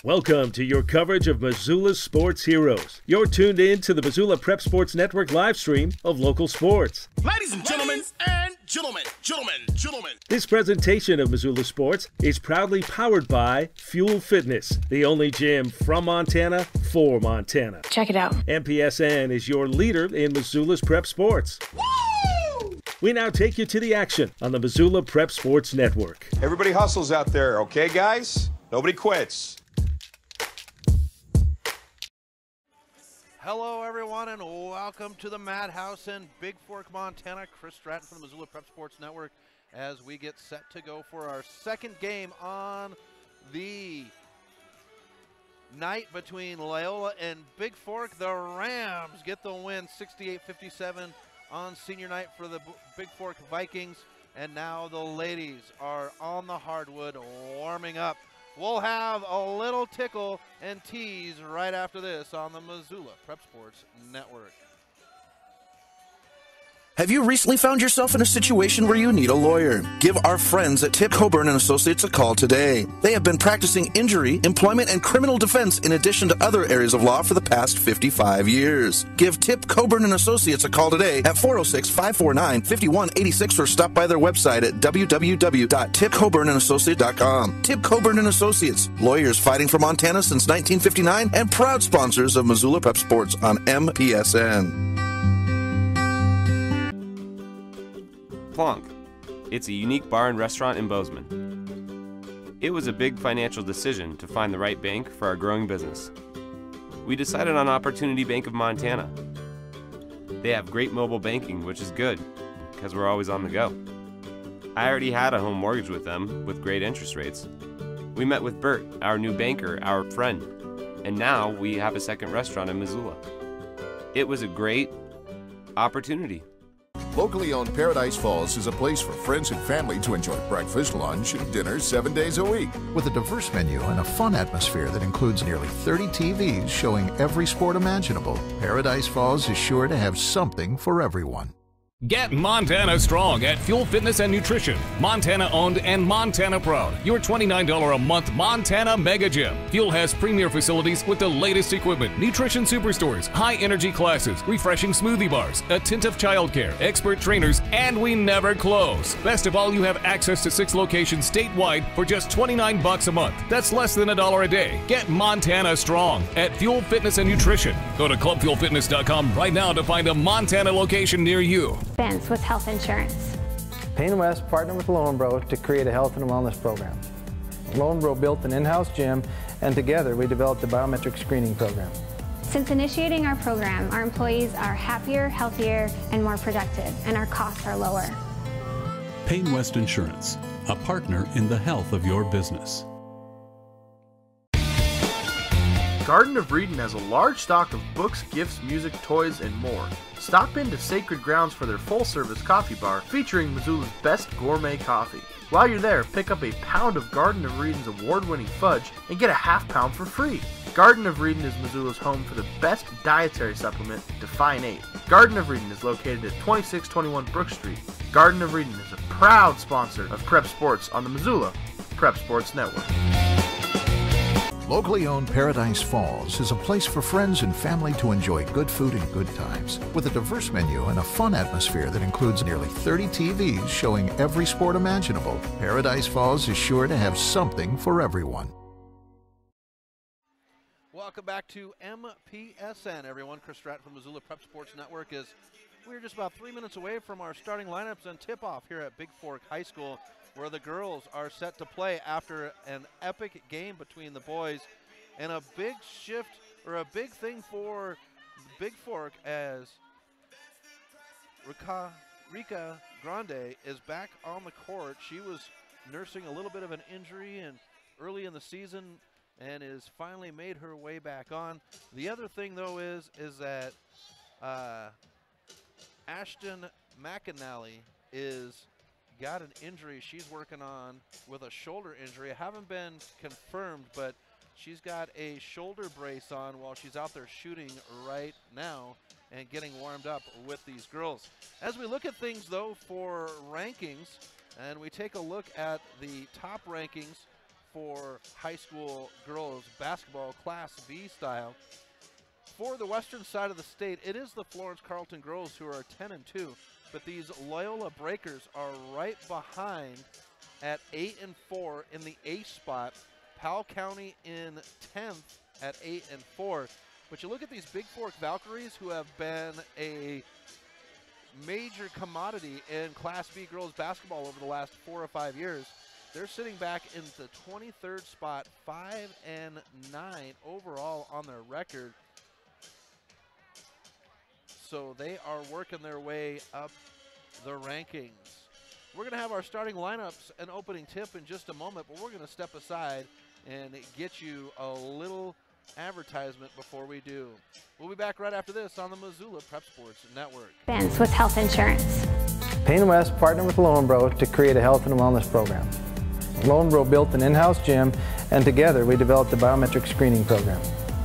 Welcome to your coverage of Missoula's sports heroes. You're tuned in to the Missoula Prep Sports Network live stream of local sports. Ladies and gentlemen, This presentation of Missoula Sports is proudly powered by Fuel Fitness, the only gym from Montana for Montana. Check it out. MPSN is your leader in Missoula's prep sports. woo! We now take you to the action on the Missoula Prep Sports Network. Everybody hustles out there, okay, guys? Nobody quits. Hello, everyone, and welcome to the Madhouse in Big Fork, Montana. Chris Stratton from the Missoula Prep Sports Network as we get set to go for our second game on the night between Loyola and Big Fork. The Rams get the win 68-57 on senior night for the Big Fork Vikings, and now the ladies are on the hardwood warming up. We'll have a little tickle and tease right after this on the Missoula Prep Sports Network. Have you recently found yourself in a situation where you need a lawyer? Give our friends at Tip Coburn & Associates a call today. They have been practicing injury, employment, and criminal defense in addition to other areas of law for the past 55 years. Give Tip Coburn & Associates a call today at 406-549-5186 or stop by their website at www.tipcoburnandassociates.com. Tip Coburn & Associates, lawyers fighting for Montana since 1959 and proud sponsors of Missoula Prep Sports on MPSN. Plonk. It's a unique bar and restaurant in Bozeman. It was a big financial decision to find the right bank for our growing business. We decided on Opportunity Bank of Montana. They have great mobile banking, which is good, because we're always on the go. I already had a home mortgage with them with great interest rates. We met with Bert, our new banker, our friend, and now we have a second restaurant in Missoula. It was a great opportunity. Locally owned Paradise Falls is a place for friends and family to enjoy breakfast, lunch, and dinner 7 days a week. With a diverse menu and a fun atmosphere that includes nearly 30 TVs showing every sport imaginable, Paradise Falls is sure to have something for everyone. Get Montana strong at Fuel Fitness and Nutrition. Montana owned and Montana proud. Your $29 a month Montana Mega Gym. Fuel has premier facilities with the latest equipment, nutrition superstores, high energy classes, refreshing smoothie bars, attentive childcare, expert trainers, and we never close. Best of all, you have access to 6 locations statewide for just $29 a month. That's less than $1 a day. Get Montana strong at Fuel Fitness and Nutrition. Go to clubfuelfitness.com right now to find a Montana location near you. Ben's with health insurance. Payne West partnered with Lowenbro to create a health and wellness program. Lowenbro built an in-house gym, and together we developed a biometric screening program. Since initiating our program, our employees are happier, healthier, and more productive, and our costs are lower. Payne West Insurance, a partner in the health of your business. Garden of Reading has a large stock of books, gifts, music, toys, and more. Stop into Sacred Grounds for their full-service coffee bar featuring Missoula's best gourmet coffee. While you're there, pick up a pound of Garden of Reading's award-winning fudge and get a half pound for free. Garden of Reading is Missoula's home for the best dietary supplement, Define 8. Garden of Reading is located at 2621 Brook Street. Garden of Reading is a proud sponsor of Prep Sports on the Missoula Prep Sports Network. Locally owned Paradise Falls is a place for friends and family to enjoy good food and good times. With a diverse menu and a fun atmosphere that includes nearly 30 TVs showing every sport imaginable, Paradise Falls is sure to have something for everyone. Welcome back to MPSN, everyone. Chris Stratton from Missoula Prep Sports Network is we're just about 3 minutes away from our starting lineups and tip-off here at Big Fork High School, where the girls are set to play after an epic game between the boys, and a big shift or a big thing for Big Fork as Rika Grande is back on the court. She was nursing a little bit of an injury and early in the season and is finally made her way back on. The other thing though is that Ashton McAnally is got an injury she's working on with a shoulder injury. It haven't been confirmed, but she's got a shoulder brace on while she's out there shooting right now and getting warmed up with these girls. As we look at things though for rankings, and we take a look at the top rankings for high school girls basketball, Class B style. For the western side of the state, it is the Florence Carlton girls who are 10-2, but these Loyola Breakers are right behind at 8-4 in the A spot. Powell County in 10th at 8-4. But you look at these Big Fork Valkyries, who have been a major commodity in Class B girls basketball over the last 4 or 5 years. They're sitting back in the 23rd spot, 5-9 overall on their record. So they are working their way up the rankings. We're going to have our starting lineups and opening tip in just a moment, but we're going to step aside and get you a little advertisement before we do. We'll be back right after this on the Missoula Prep Sports Network. Ben's with health insurance. Payne West partnered with Lowenbro to create a health and wellness program. Lowenbro built an in-house gym, and together we developed a biometric screening program.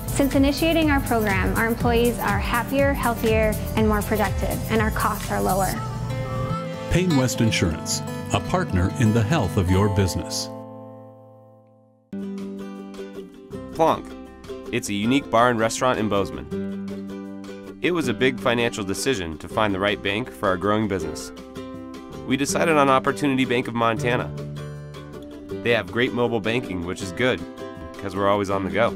Since initiating our program, our employees are happier, healthier, and more productive, and our costs are lower. Payne West Insurance, a partner in the health of your business. Plonk. It's a unique bar and restaurant in Bozeman. It was a big financial decision to find the right bank for our growing business. We decided on Opportunity Bank of Montana. They have great mobile banking, which is good, because we're always on the go.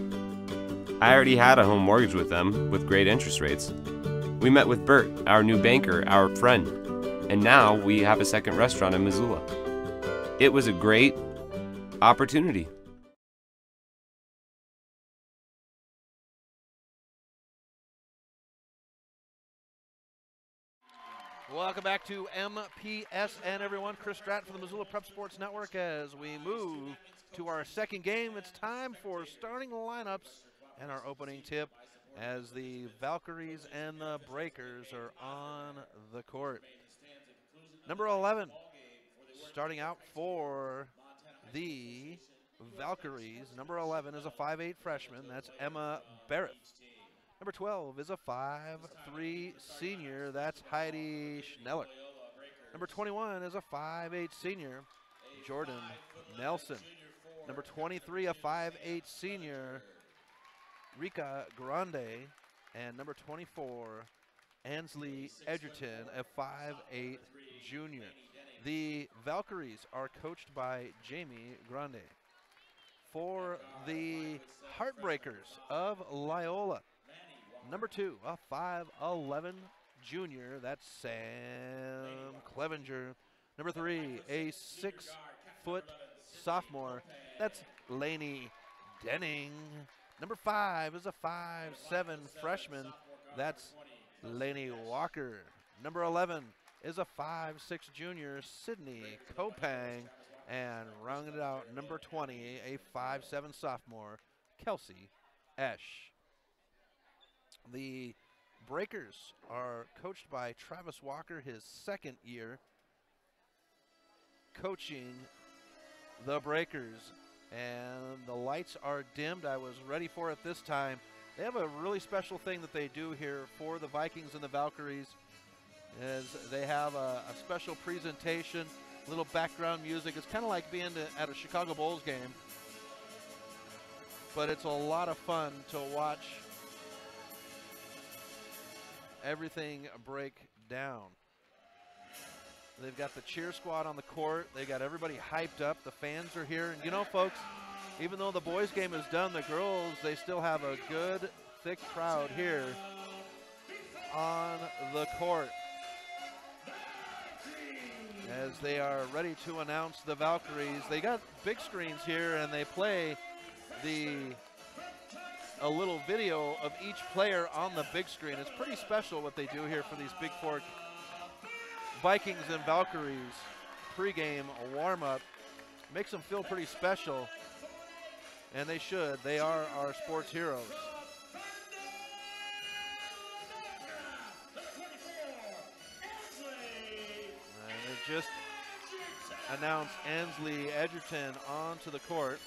I already had a home mortgage with them, with great interest rates. We met with Bert, our new banker, our friend, and now we have a second restaurant in Missoula. It was a great opportunity. Welcome back to MPSN, everyone. Chris Stratton from the Missoula Prep Sports Network. As we move to our second game, it's time for starting lineups and our opening tip as the Valkyries and the Breakers are on the court. Number 11, starting out for the Valkyries, number 11 is a 5'8" freshman. That's Emma Barrett. Number 12 is a 5'3" senior. That's Heidi Schneller. Number 21 is a 5'8" senior, Jordan Nelson. Number 23, a 5'8" senior, Rika Grande. And number 24, Ansley Edgerton, a 5'8" junior. The Valkyries are coached by Jamie Grande. For the Heartbreakers of Loyola, number 2, a 5'11" junior. That's Sam Clevenger. Number 3, a 6-foot sophomore. That's Lainey Denning. Number 5 is a 5'7" freshman. That's Lainey Walker. Number 11 is a 5'6" junior, Sydney Kopang. And rounding it out, number 20, a 5'7" sophomore, Kelsey Esch. The Breakers are coached by Travis Walker, his second year coaching the Breakers. And the lights are dimmed. I was ready for it this time. They have a really special thing that they do here for the Vikings and the Valkyries, is they have a special presentation, little background music. It's kind of like being at a Chicago Bulls game, but it's a lot of fun to watch everything break down. They've got the cheer squad on the court. They got everybody hyped up. The fans are here. And you know, folks, even though the boys game is done, the girls, they still have a good, thick crowd here on the court as they are ready to announce the Valkyries. They got big screens here, and they play a little video of each player on the big screen. It's pretty special what they do here for these Big Fork Vikings and Valkyries pregame warm-up. Makes them feel pretty special, and they should. They are our sports heroes. And they just announced Ansley Edgerton onto the court.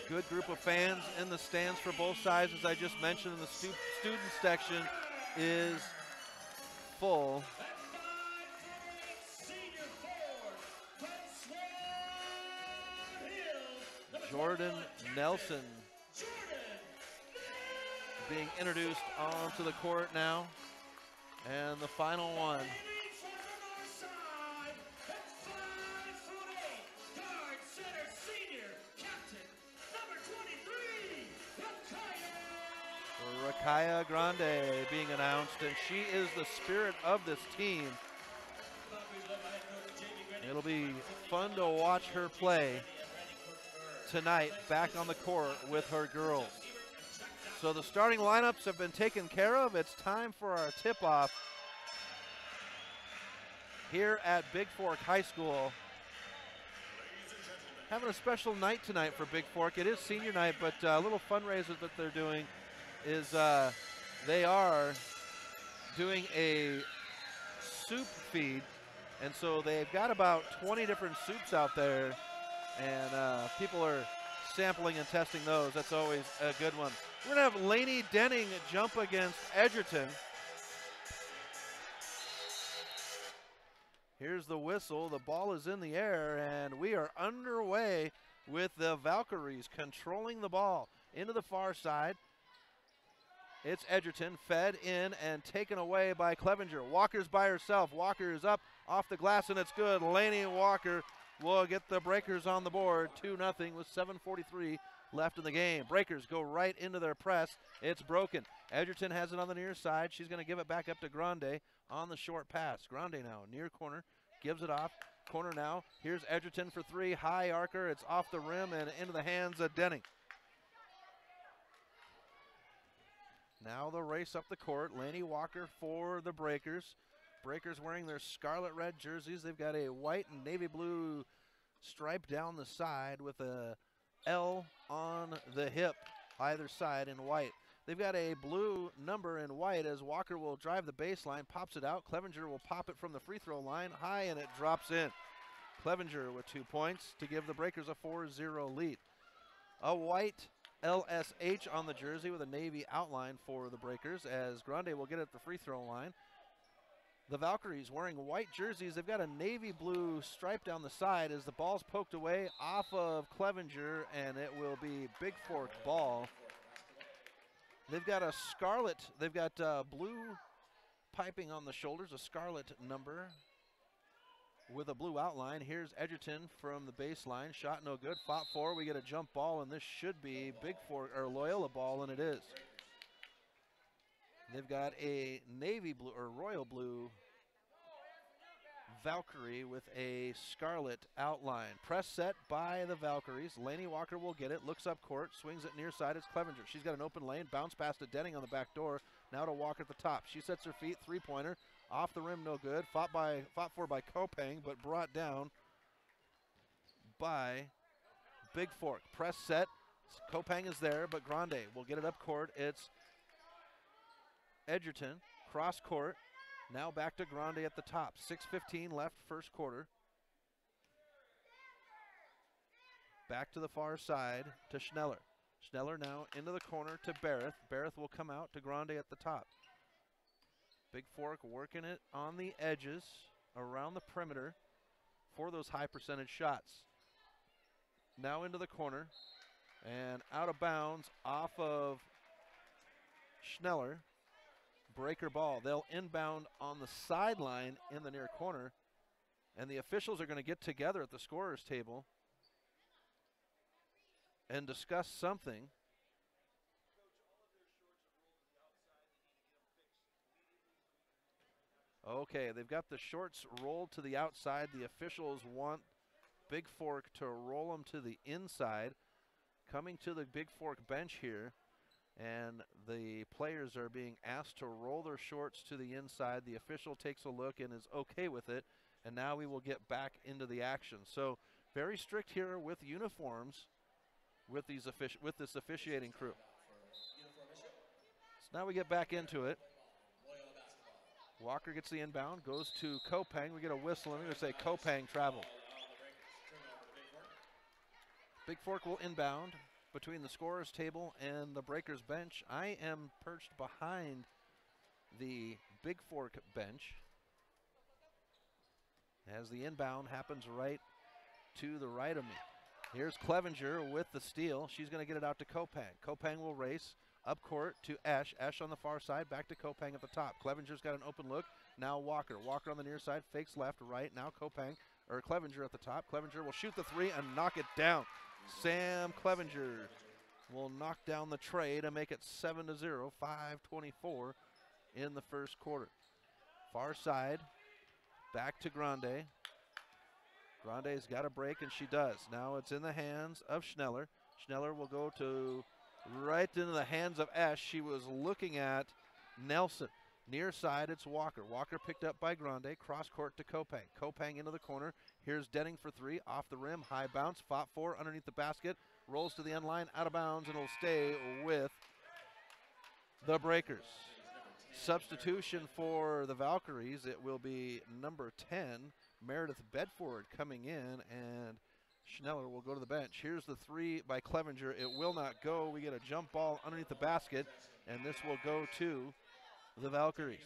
Good group of fans in the stands for both sides, as I just mentioned. And the student section is full. Jordan Nelson being introduced onto the court now. And the final one. Rakaya Grande being announced, and she is the spirit of this team. It'll be fun to watch her play tonight back on the court with her girls. So the starting lineups have been taken care of. It's time for our tip-off here at Big Fork High School. Having a special night tonight for Big Fork. It is senior night, but a little fundraiser that they're doing is they are doing a soup feed, and so they've got about 20 different soups out there, and people are sampling and testing those. That's always a good one. We're gonna have Lainey Denning jump against Edgerton. Here's the whistle, the ball is in the air, and we are underway with the Valkyries controlling the ball into the far side. It's Edgerton, fed in and taken away by Clevenger. Walker's by herself. Walker is up off the glass, and it's good. Lainey Walker will get the Breakers on the board, 2-0 with 7:43 left in the game. Breakers go right into their press. It's broken. Edgerton has it on the near side. She's going to give it back up to Grande on the short pass. Grande now, near corner, gives it off. Corner now. Here's Edgerton for three. High arcer. It's off the rim and into the hands of Denning. Now the race up the court. Lainey Walker for the Breakers. Breakers wearing their scarlet red jerseys. They've got a white and navy blue stripe down the side with a L on the hip either side in white. They've got a blue number in white as Walker will drive the baseline, pops it out. Clevenger will pop it from the free throw line high, and it drops in. Clevenger with 2 points to give the Breakers a 4-0 lead. A white LSH on the jersey with a navy outline for the Breakers as Grande will get it at the free throw line. The Valkyries wearing white jerseys. They've got a navy blue stripe down the side as the ball's poked away off of Clevenger, and it will be Big Fork ball. They've got a scarlet, they've got blue piping on the shoulders, a scarlet number with a blue outline. Here's Edgerton from the baseline. Shot no good. Fought for. We get a jump ball, and this should be Big Fork or Loyola ball, and it is. They've got a navy blue or royal blue Valkyrie with a scarlet outline. Press set by the Valkyries. Lainey Walker will get it. Looks up court. Swings it near side. It's Clevenger. She's got an open lane. Bounce pass to Denning on the back door. Now to Walker at the top. She sets her feet. Three-pointer. Off the rim, no good. Fought for by Kopang, but brought down by Big Fork. Press set. Kopang is there, but Grande will get it up court. It's Edgerton. Cross court. Now back to Grande at the top. 6:15 left, first quarter. Back to the far side to Schneller. Schneller now into the corner to Barrett. Barrett will come out to Grande at the top. Big Fork working it on the edges around the perimeter for those high percentage shots. Now into the corner and out of bounds off of Schneller. Breaker ball. They'll inbound on the sideline in the near corner, and the officials are going to get together at the scorer's table and discuss something. Okay, they've got the shorts rolled to the outside. The officials want Big Fork to roll them to the inside. Coming to the Big Fork bench here, and the players are being asked to roll their shorts to the inside. The official takes a look and is okay with it, and now we will get back into the action. So very strict here with uniforms with this officiating crew. So now we get back into it. Walker gets the inbound, goes to Kopang. We get a whistle, and we're going to say Kopang travel. Big Fork will inbound between the scorer's table and the Breakers bench. I am perched behind the Big Fork bench as the inbound happens right to the right of me. Here's Clevenger with the steal. She's going to get it out to Kopang. Kopang will race up court to Esch. Esch on the far side, back to Kopang at the top. Clevenger's got an open look. Now Walker. Walker on the near side, fakes left, right. Now Clevenger at the top. Clevenger will shoot the three and knock it down. Sam Clevenger will knock down the tray to make it 7-0, 5:24 in the first quarter. Far side, back to Grande. Grande's got a break, and she does. Now it's in the hands of Schneller. Schneller will go to right into the hands of Esch. She was looking at Nelson. Near side, it's Walker. Walker picked up by Grande. Cross court to Kopang. Kopang into the corner. Here's Denning for three. Off the rim. High bounce. Fought for underneath the basket. Rolls to the end line. Out of bounds, and it'll stay with the Breakers. Substitution for the Valkyries. It will be number 10, Meredith Bedford, coming in, and Schneller will go to the bench. Here's the three by Clevenger. It will not go. We get a jump ball underneath the basket, and this will go to the Valkyries.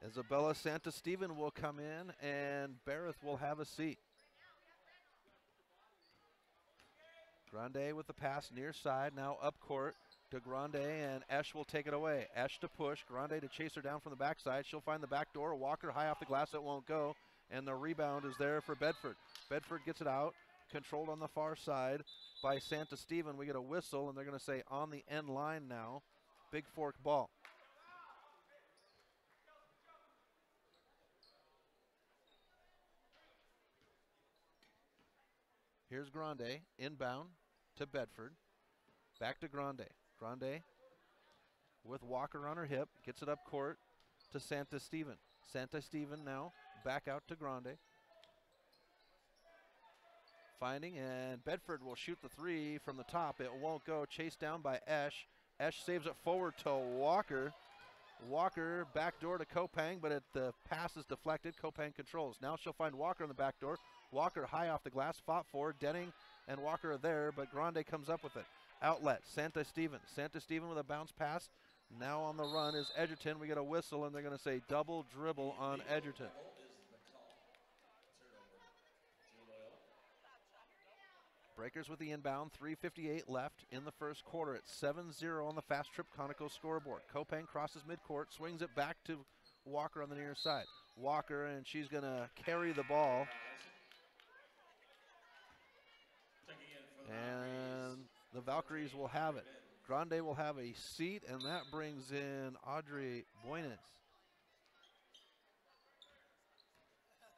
Isabella Santa-Steven will come in, and Barrett will have a seat. Grande with the pass near side, now up court to Grande, and Esch will take it away. Esch to push, Grande to chase her down from the backside. She'll find the back door. Walker high off the glass, it won't go, and the rebound is there for Bedford. Bedford gets it out, controlled on the far side by Santa-Steven. We get a whistle, and they're going to say on the end line now, Big Fork ball. Here's Grande, inbound to Bedford. Back to Grande. Grande with Walker on her hip, gets it up court to Santa-Steven. Santa-Steven now back out to Grande. Finding, and Bedford will shoot the three from the top. It won't go. Chased down by Esch. Esch saves it forward to Walker. Walker backdoor to Kopang, but the pass is deflected. Kopang controls. Now she'll find Walker in the back door. Walker high off the glass, fought for. Denning and Walker are there, but Grande comes up with it. Outlet, Santa-Steven. Santa-Steven with a bounce pass. Now on the run is Edgerton. We get a whistle, and they're going to say double dribble on Edgerton. Breakers with the inbound, 3:58 left in the first quarter. It's 7-0 on the Fast Trip Conoco scoreboard. Kopang crosses midcourt, swings it back to Walker on the near side. Walker, and she's going to carry the ball. And the Valkyries will have it. Grande will have a seat, and that brings in Audrey Boynes.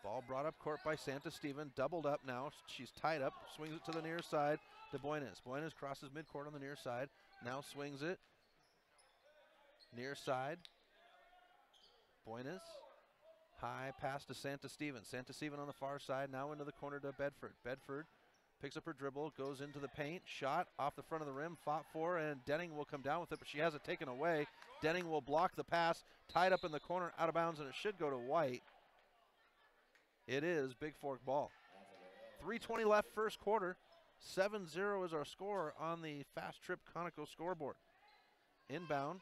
Ball brought up court by Santa-Steven, doubled up now. She's tied up, swings it to the near side to Boynes. Boynes crosses midcourt on the near side, now swings it. Near side. Boynes. High pass to Santa-Steven. Santa-Steven on the far side, now into the corner to Bedford. Bedford picks up her dribble, goes into the paint, shot off the front of the rim, fought for, and Denning will come down with it, but she has it taken away. Denning will block the pass, tied up in the corner, out of bounds, and it should go to White. It is Big Fork ball. 3:20 left first quarter. 7-0 is our score on the Fast Trip Conoco scoreboard. Inbound,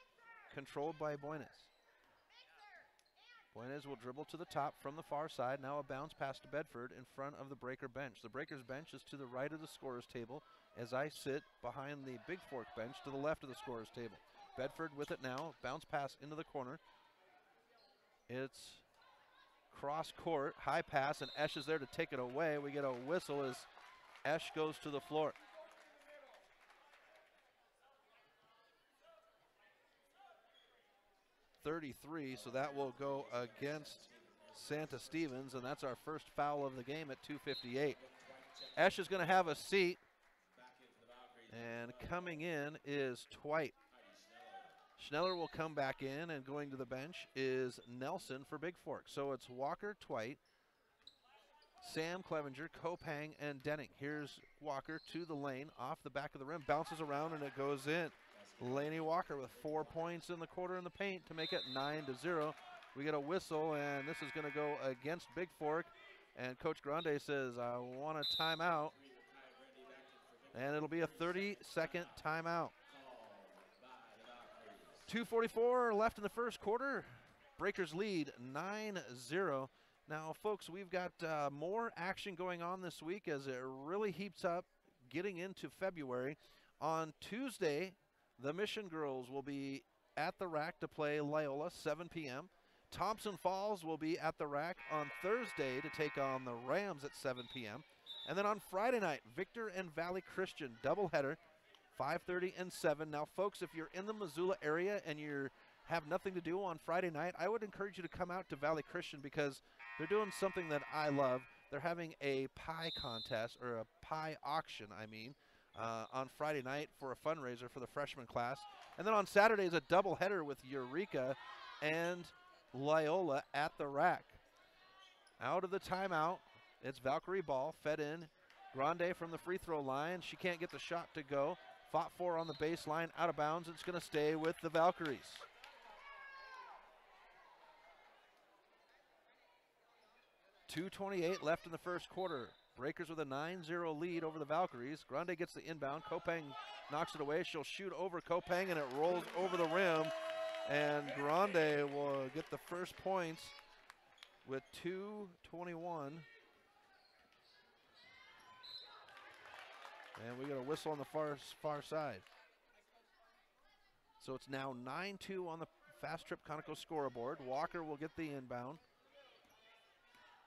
controlled by Boynes. Boynes will dribble to the top from the far side. Now a bounce pass to Bedford in front of the Breaker bench. The Breakers bench is to the right of the scorer's table as I sit behind the Big Fork bench to the left of the scorer's table. Bedford with it now. Bounce pass into the corner. It's cross court, high pass, and Esch is there to take it away. We get a whistle as Esch goes to the floor. .33, so that will go against Santa-Stevens, and that's our first foul of the game at 2:58. Esch is going to have a seat, and coming in is Twite. Schneller will come back in, and going to the bench is Nelson for Big Fork. So it's Walker, Twite, Sam Clevenger, Kopang, and Denning. Here's Walker to the lane, off the back of the rim, bounces around, and it goes in. Lainey Walker with 4 points in the quarter in the paint to make it 9-0. We get a whistle, and this is going to go against Big Fork. And Coach Grande says, I want a timeout. And it'll be a 30-second timeout. 2:44 left in the first quarter. Breakers lead 9-0. Now, folks, we've got more action going on this week as it really heats up getting into February. On Tuesday, the Mission Girls will be at the RAC to play Loyola, 7 p.m. Thompson Falls will be at the RAC on Thursday to take on the Rams at 7 p.m. And then on Friday night, Victor and Valley Christian doubleheader, 5:30 and 7. Now, folks, if you're in the Missoula area and you have nothing to do on Friday night, I would encourage you to come out to Valley Christian because they're doing something that I love. They're having a pie contest, or a pie auction, I mean, on Friday night for a fundraiser for the freshman class. And then on Saturday is a doubleheader with Eureka and Loyola at the RAC. Out of the timeout, it's Valkyrie Ball, fed in. Grande from the free throw line. She can't get the shot to go. Fought for on the baseline, out of bounds. It's going to stay with the Valkyries. .2:28 left in the first quarter. Breakers with a 9-0 lead over the Valkyries. Grande gets the inbound. Kopang knocks it away. She'll shoot over Kopang, and it rolls over the rim. And Grande will get the first points with 2:21. And we got a whistle on the far side. So it's now 9-2 on the Fast Trip Conoco scoreboard. Walker will get the inbound.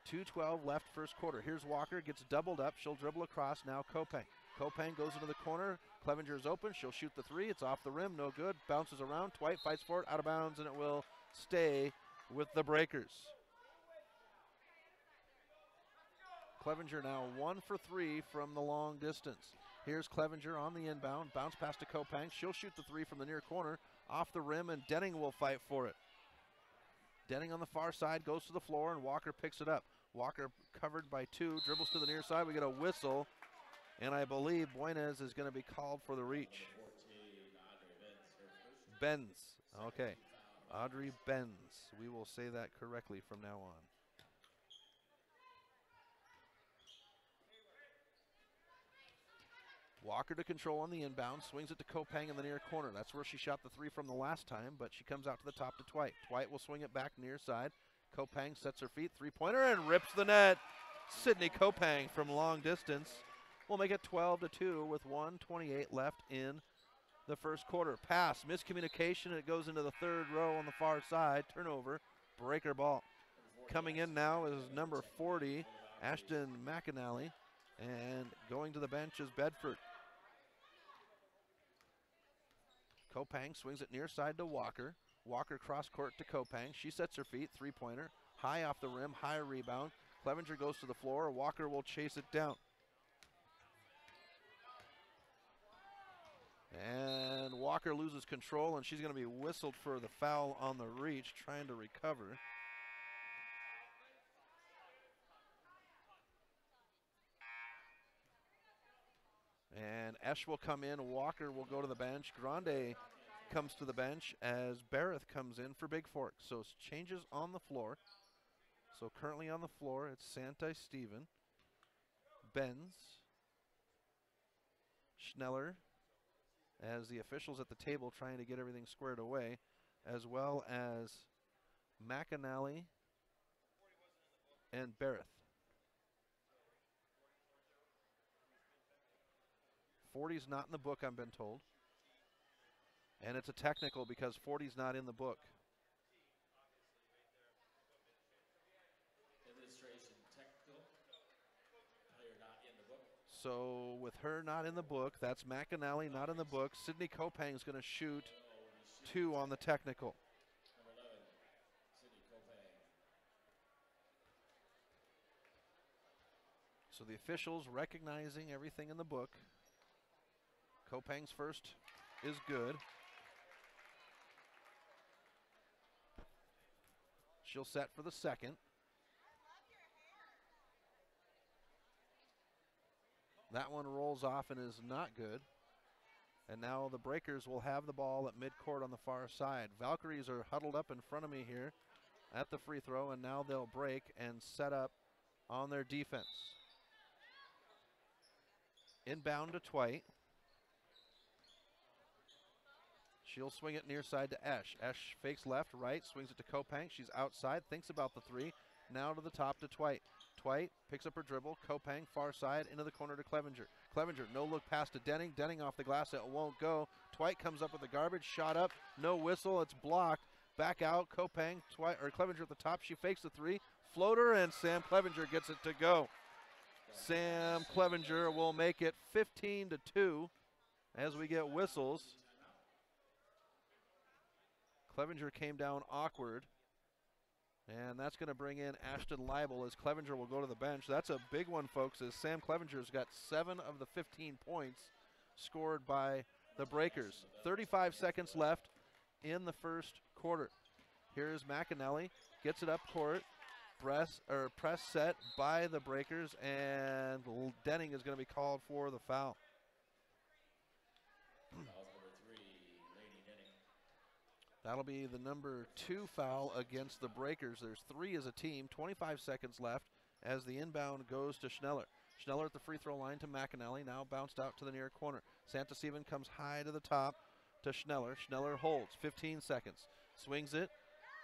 2:12 left first quarter. Here's Walker, gets doubled up. She'll dribble across. Now Kopang. Kopang goes into the corner. Clevenger's open. She'll shoot the three. It's off the rim. No good. Bounces around. Dwight fights for it. Out of bounds, and it will stay with the Breakers. Clevenger now 1 for 3 from the long distance. Here's Clevenger on the inbound. Bounce pass to Kopang. She'll shoot the three from the near corner. Off the rim, and Denning will fight for it. Denning on the far side goes to the floor, and Walker picks it up. Walker covered by two, dribbles to the near side. We get a whistle, and I believe Buenas is going to be called for the reach. Benz. Okay. Audrey Benz. We will say that correctly from now on. Walker to control on the inbound, swings it to Kopang in the near corner. That's where she shot the three from the last time, but she comes out to the top to Dwight. Dwight will swing it back near side. Kopang sets her feet, three-pointer, and rips the net. Sydney Kopang from long distance will make it 12-2 with 1:28 left in the first quarter. Pass, miscommunication, it goes into the third row on the far side. Turnover, Breaker ball. Coming in now is number 40, Ashton McAnally, and going to the bench is Bedford. Kopang swings it near side to Walker. Walker cross court to Kopang. She sets her feet, three-pointer, high off the rim, high rebound. Clevenger goes to the floor. Walker will chase it down. And Walker loses control, and she's going to be whistled for the foul on the reach, trying to recover. And Esch will come in. Walker will go to the bench. Grande comes to the bench as Barrett comes in for Big Fork. So changes on the floor. So currently on the floor, it's Santa Steven, Benz, Schneller, as the officials at the table trying to get everything squared away, as well as McAnally and Barrett. 40's not in the book, I've been told. And it's a technical because 40's not in the book. Administration technical. You're not in the book. So with her not in the book, that's McAnally not in the book. Sydney Kopang is going to shoot two on the technical. Number 11, Sydney Kopang. So the officials recognizing everything in the book. Kopang's first is good. She'll set for the second. That one rolls off and is not good. And now the Breakers will have the ball at midcourt on the far side. Valkyries are huddled up in front of me here at the free throw, and now they'll break and set up on their defense. Inbound to Dwight. She'll swing it near side to Esch. Esch fakes left, right, swings it to Kopang. She's outside, thinks about the three. Now to the top to Twite. Twite picks up her dribble. Kopang far side into the corner to Clevenger. Clevenger no look pass to Denning. Denning off the glass. It won't go. Twite comes up with the garbage. Shot up. No whistle. It's blocked. Back out. Kopang. Clevenger at the top. She fakes the three. Floater, and Sam Clevenger gets it to go. Sam Clevenger will make it 15-2 as we get whistles. Clevenger came down awkward. And that's going to bring in Ashton Leibel as Clevenger will go to the bench. That's a big one, folks, as Sam Clevenger's got 7 of the 15 points scored by the Breakers. 35 seconds left in the first quarter. Here's McAnally, gets it up court. Press set by the Breakers, and Denning is going to be called for the foul. That'll be the number 2 foul against the Breakers. There's 3 as a team. 25 seconds left as the inbound goes to Schneller. Schneller at the free throw line to McAnally. Now bounced out to the near corner. Santa Steven comes high to the top to Schneller. Schneller holds. 15 seconds. Swings it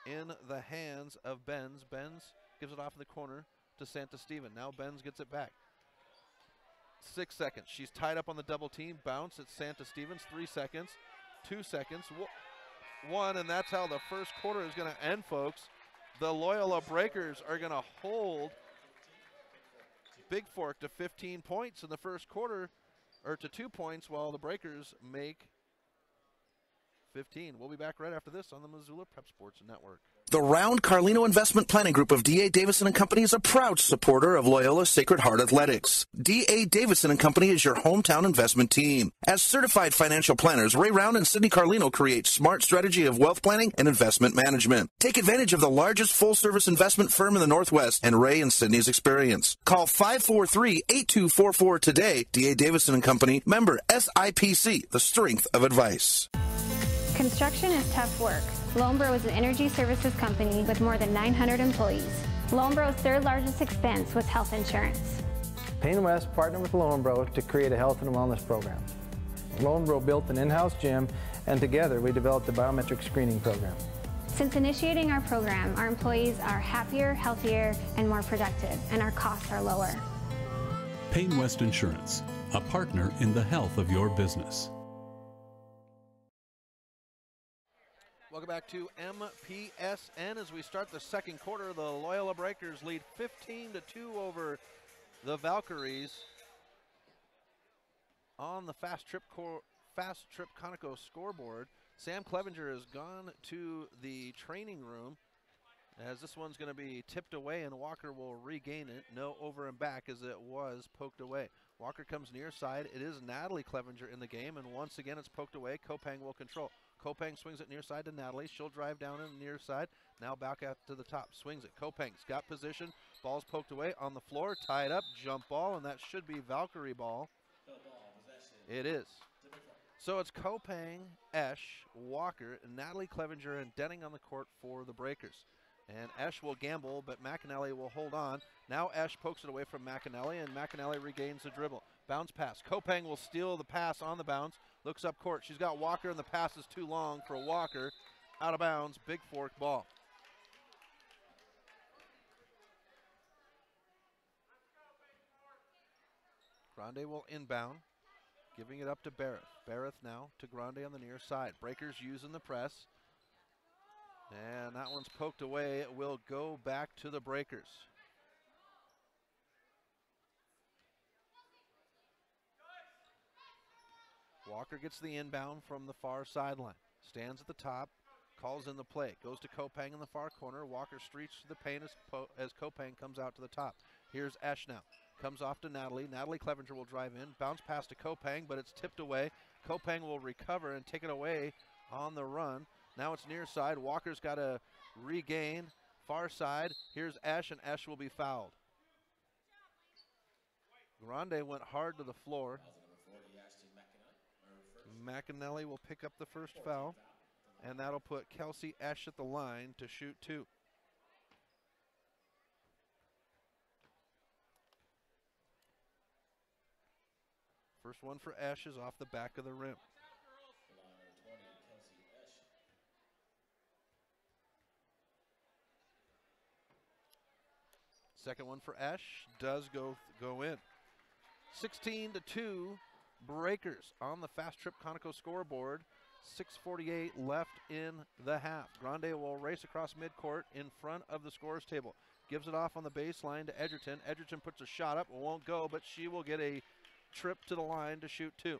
in the hands of Benz. Benz gives it off in the corner to Santa Steven. Now Benz gets it back. 6 seconds. She's tied up on the double team. Bounce at Santa Stevens. 3 seconds. 2 seconds. 1, and that's how the first quarter is going to end, folks. The Loyola Breakers are going to hold Big Fork to 15 points in the first quarter, or to 2 points, while the Breakers make 15. We'll be back right after this on the Missoula Prep Sports Network. The Round Carlino Investment Planning Group of D.A. Davison & Company is a proud supporter of Loyola Sacred Heart Athletics. D.A. Davison & Company is your hometown investment team. As certified financial planners, Ray Round and Sidney Carlino create smart strategy of wealth planning and investment management. Take advantage of the largest full-service investment firm in the Northwest and Ray and Sidney's experience. Call 543-8244 today. D.A. Davison & Company, member SIPC, the strength of advice. Construction is tough work. Loanbro is an energy services company with more than 900 employees. Loanbro's third largest expense was health insurance. Payne West partnered with Loanbro to create a health and wellness program. Loanbro built an in-house gym, and together we developed the biometric screening program. Since initiating our program, our employees are happier, healthier, and more productive, and our costs are lower. Payne West Insurance, a partner in the health of your business. Welcome back to MPSN as we start the second quarter. The Loyola Breakers lead 15-2 over the Valkyries on the Fast Trip Conoco scoreboard. Sam Clevenger has gone to the training room as this one's going to be tipped away, and Walker will regain it. No over and back as it was poked away. Walker comes near side. It is Natalie Clevenger in the game, and once again it's poked away. Kopang will control. Kopang swings it near side to Natalie. She'll drive down in the near side. Now back out to the top. Swings it. Kopang's got position. Ball's poked away on the floor. Tied up. Jump ball, and that should be Valkyrie ball. It is. So it's Kopang, Esch, Walker, Natalie Clevenger, and Denning on the court for the Breakers. And Esch will gamble, but McAnally will hold on. Now Esch pokes it away from McAnally, and McAnally regains the dribble. Bounce pass. Kopang will steal the pass on the bounce. Looks up court. She's got Walker, and the pass is too long for Walker. Out of bounds. Big Fork ball. Grande will inbound, giving it up to Barrett. Barrett now to Grande on the near side. Breakers using the press. And that one's poked away. It will go back to the Breakers. Walker gets the inbound from the far sideline. Stands at the top, calls in the play. Goes to Kopang in the far corner. Walker streaks to the paint as Kopang comes out to the top. Here's Esch now. Comes off to Natalie. Natalie Clevenger will drive in. Bounce pass to Kopang, but it's tipped away. Kopang will recover and take it away on the run. Now it's near side. Walker's got to regain. Far side. Here's Esch, and Esch will be fouled. Grande went hard to the floor. McAnally will pick up the first foul, and that'll put Kelsey Esch at the line to shoot 2. First one for Esch is off the back of the rim. Second one for Esch does go in. 16-2, Breakers on the Fast Trip Conoco scoreboard. 6:48 left in the half. Grande will race across midcourt in front of the scorers table. Gives it off on the baseline to Edgerton. Edgerton puts a shot up. It won't go, but she will get a trip to the line to shoot 2.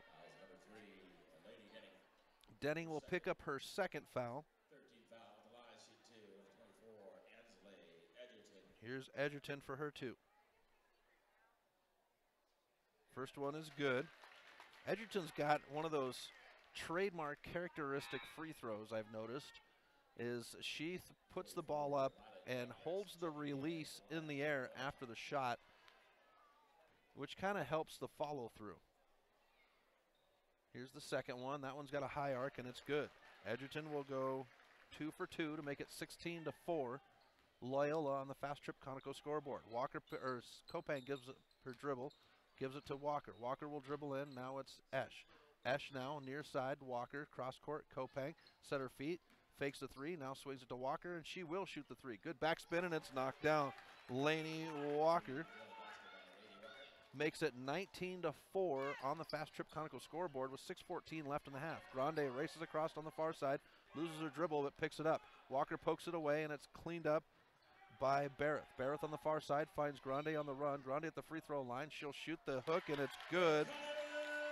Denning will pick up her second foul. 13 foul at the line, shoot 2, 24, Ansley Edgerton. Here's Edgerton for her 2. First one is good. Edgerton's got one of those trademark characteristic free throws I've noticed, is she puts the ball up and holds the release in the air after the shot, which kind of helps the follow through. Here's the second one. That one's got a high arc and it's good. Edgerton will go 2 for 2 to make it 16-4. Loyola on the Fast Trip Conoco scoreboard. Kopang gives it her dribble, gives it to Walker. Walker will dribble in. Now it's Esch. Esch now near side. Walker cross court. Kopang set her feet, fakes the 3. Now swings it to Walker and she will shoot the 3. Good backspin and it's knocked down. Laney Walker makes it 19-4 on the Fast Trip Conoco scoreboard with 6:14 left in the half. Grande races across on the far side, loses her dribble but picks it up. Walker pokes it away and it's cleaned up by Barrett. Barrett on the far side finds Grande on the run. Grande at the free throw line. She'll shoot the hook and it's good.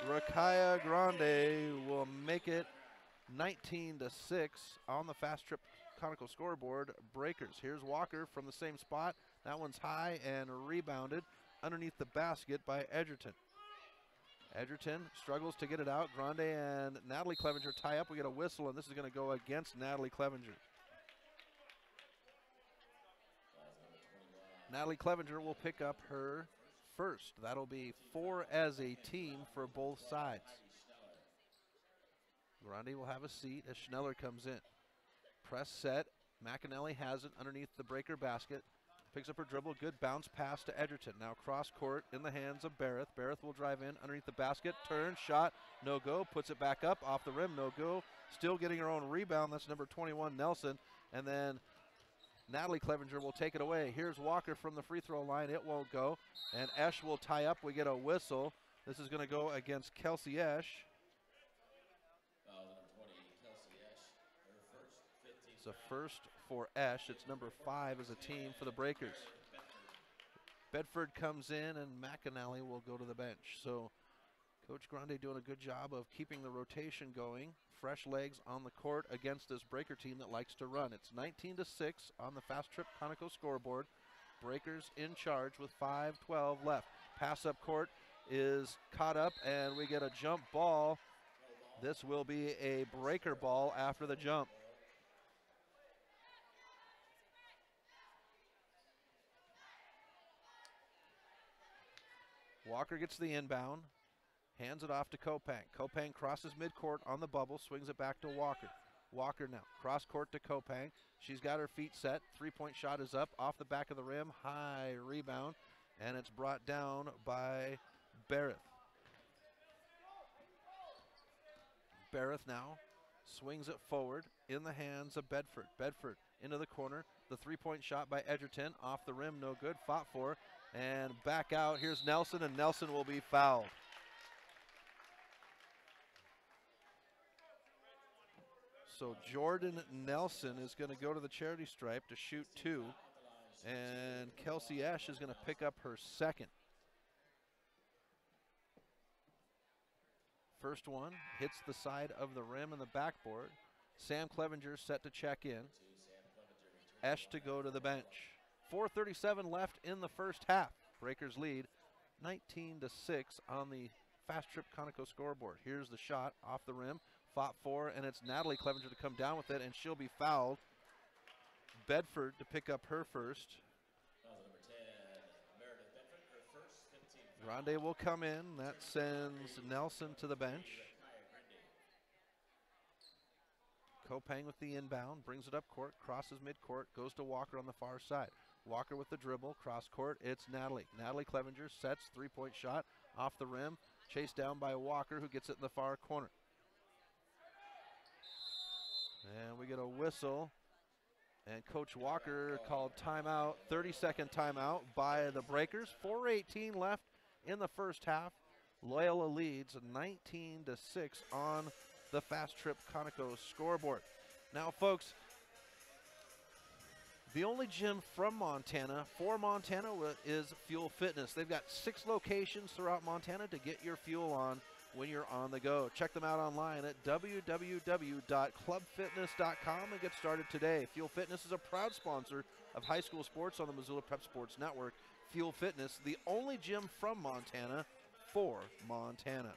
Rakaya Grande will make it 19-6 on the Fast Trip Conoco scoreboard. Breakers. Here's Walker from the same spot. That one's high and rebounded underneath the basket by Edgerton. Edgerton struggles to get it out. Grande and Natalie Clevenger tie up. We get a whistle, and this is going to go against Natalie Clevenger. Natalie Clevenger will pick up her first. That'll be 4 as a team for both sides. Grande will have a seat as Schneller comes in. Press set. McAnally has it underneath the Breaker basket. Picks up her dribble. Good bounce pass to Edgerton. Now cross court in the hands of Barrett. Barrett will drive in underneath the basket. Turn, shot, no go. Puts it back up off the rim, no go. Still getting her own rebound. That's number 21, Nelson. And then Natalie Clevenger will take it away. Here's Walker from the free throw line. It won't go. And Esch will tie up. We get a whistle. This is going to go against Kelsey Esch. Number 20, Kelsey Esch, her first. 15. It's a first for Esch. It's number 5 as a team for the Breakers. Bedford comes in and McAnally will go to the bench. So Coach Grande doing a good job of keeping the rotation going. Fresh legs on the court against this Breaker team that likes to run. It's 19-6 on the Fast Trip Conoco scoreboard. Breakers in charge with 5:12 left. Pass up court is caught up and we get a jump ball. This will be a Breaker ball after the jump. Walker gets the inbound, hands it off to Kopang. Kopang crosses midcourt on the bubble, swings it back to Walker. Walker now, cross court to Kopang. She's got her feet set. 3-point shot is up, off the back of the rim, high rebound, and it's brought down by Barrett. Barrett now swings it forward in the hands of Bedford. Bedford into the corner. The 3-point shot by Edgerton, off the rim, no good, fought for, and back out. Here's Nelson, and Nelson will be fouled. So Jordan Nelson is going to go to the charity stripe to shoot 2, and Kelsey Esch is going to pick up her second. First one hits the side of the rim and the backboard. Sam Clevenger set to check in. Esch to go to the bench. 4:37 left in the first half. Breakers lead 19-6 on the Fast Trip Conoco scoreboard. Here's the shot off the rim, fought for, and it's Natalie Clevenger to come down with it, and she'll be fouled. Bedford to pick up her first. Number 10, Meredith Bedford, her first. 15. Grande will come in. That sends Nelson to the bench. Kopang with the inbound, brings it up court, crosses midcourt, goes to Walker on the far side. Walker with the dribble, cross court, it's Natalie. Natalie Clevenger sets, 3-point shot, off the rim, chased down by Walker, who gets it in the far corner. And we get a whistle And Coach Walker called timeout, 30-second timeout by the Breakers. 4:18 left in the first half. Loyola leads 19-6 on the Fast Trip Conoco scoreboard. Now, folks, the only gym from Montana for Montana is Fuel Fitness. They've got 6 locations throughout Montana to get your fuel on when you're on the go. Check them out online at www.clubfitness.com and get started today. Fuel Fitness is a proud sponsor of high school sports on the Missoula Prep Sports Network. Fuel Fitness, the only gym from Montana for Montana.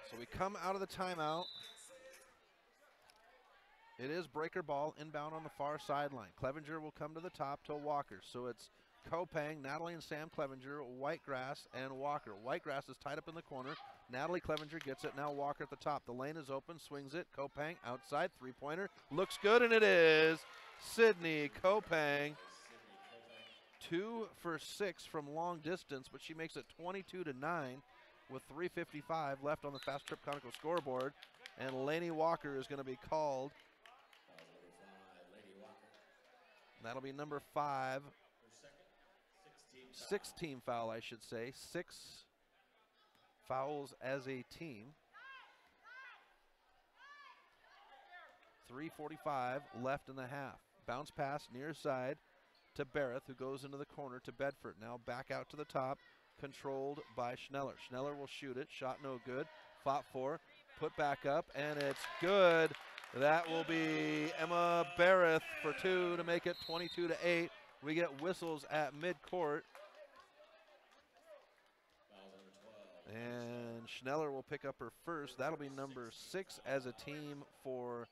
So we come out of the timeout. It is Breaker ball inbound on the far sideline. Clevenger will come to the top to Walker. So it's Kopang, Natalie and Sam Clevenger, Whitegrass, and Walker. Whitegrass is tied up in the corner. Natalie Clevenger gets it. Now Walker at the top. The lane is open. Swings it. Kopang outside. Three-pointer. Looks good, and it is Sydney Kopang. 2 for 6 from long distance, but she makes it 22-9 with 3:55 left on the Fast Trip Conoco scoreboard. And Lainey Walker is going to be called. That'll be number 5. 6-team foul, I should say. 6 fouls as a team. 3:45 left in the half. Bounce pass near side to Barrett, who goes into the corner to Bedford. Now back out to the top, controlled by Schneller. Schneller will shoot it. Shot no good. Fought for. Put back up, and it's good. That will be Emma Barrett for 2 to make it 22-8. We get whistles at midcourt. And Schneller will pick up her first. That'll be number 6 as a team for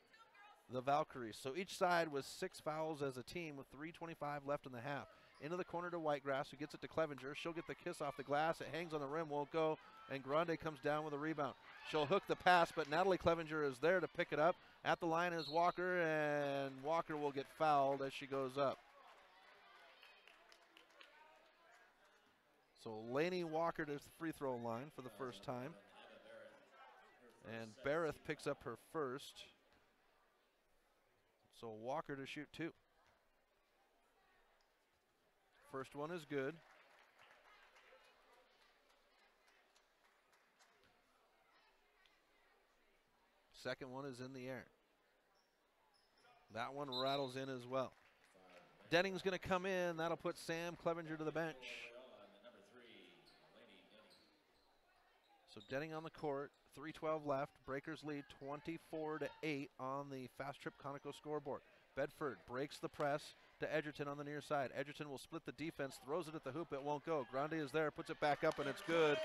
the Valkyries. So each side was 6 fouls as a team with 3:25 left in the half. Into the corner to Whitegrass, who gets it to Clevenger. She'll get the kiss off the glass. It hangs on the rim, won't go, and Grande comes down with a rebound. She'll hook the pass, but Natalie Clevenger is there to pick it up. At the line is Walker, and Walker will get fouled as she goes up. So Lainey Walker to the free throw line for the first time. And Barrett picks up her first. So Walker to shoot 2. First one is good. Second one is in the air. That one rattles in as well. Denning's going to come in. That'll put Sam Clevenger to the bench. So Denning on the court, 3:12 left. Breakers lead 24-8 on the Fast Trip Conoco scoreboard. Bedford breaks the press to Edgerton on the near side. Edgerton will split the defense, throws it at the hoop, it won't go. Grande is there, puts it back up, and it's good.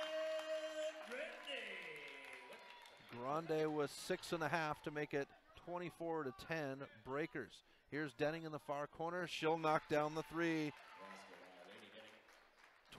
Grande was 6.5 to make it 24-10 Breakers. Here's Denning in the far corner. She'll knock down the 3.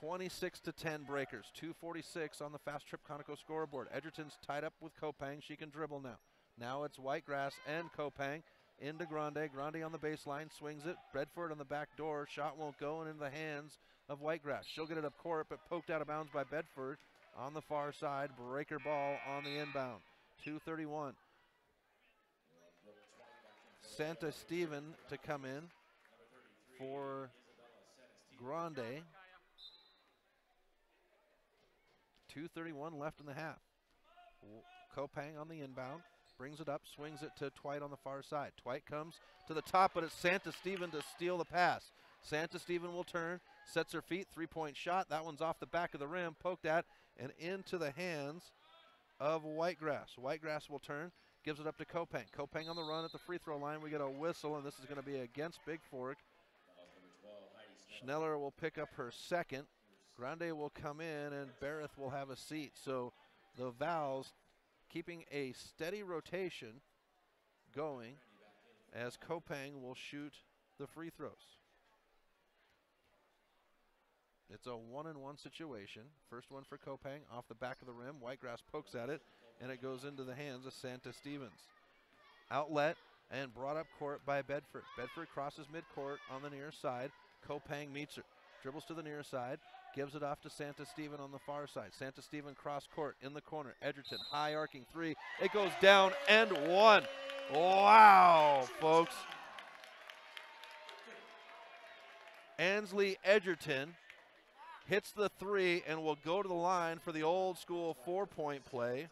26-10 Breakers. 2:46 on the Fast Trip Conoco scoreboard. Edgerton's tied up with Kopang. She can dribble now. Now it's Whitegrass and Kopang into Grande. Grande on the baseline, swings it. Bedford on the back door. Shot won't go, and into the hands of Whitegrass. She'll get it up court, but poked out of bounds by Bedford on the far side. Breaker ball on the inbound. 2:31. Santa Steven to come in for Grande. 2:31 left in the half. Kopang on the inbound. Brings it up, swings it to Twite on the far side. Twite comes to the top, but it's Santa Steven to steal the pass. Santa Steven will turn, sets her feet, 3-point shot. That one's off the back of the rim, poked at, and into the hands of Whitegrass. Whitegrass will turn, gives it up to Kopang. Kopang on the run at the free throw line. We get a whistle, and this is going to be against Big Fork. Schneller will pick up her second. Grande will come in, and Barrett will have a seat. So the Vals keeping a steady rotation going as Kopang will shoot the free throws. It's a 1-and-1 situation. First one for Kopang off the back of the rim. Whitegrass pokes at it, and it goes into the hands of Santa Stevens. Outlet and brought up court by Bedford. Bedford crosses midcourt on the near side. Kopang meets her. Dribbles to the near side. Gives it off to Santa Stephen on the far side. Santa Stephen cross court in the corner. Edgerton, high arcing three. It goes down and one. Wow, folks. Ansley Edgerton hits the three and will go to the line for the old school 4-point play.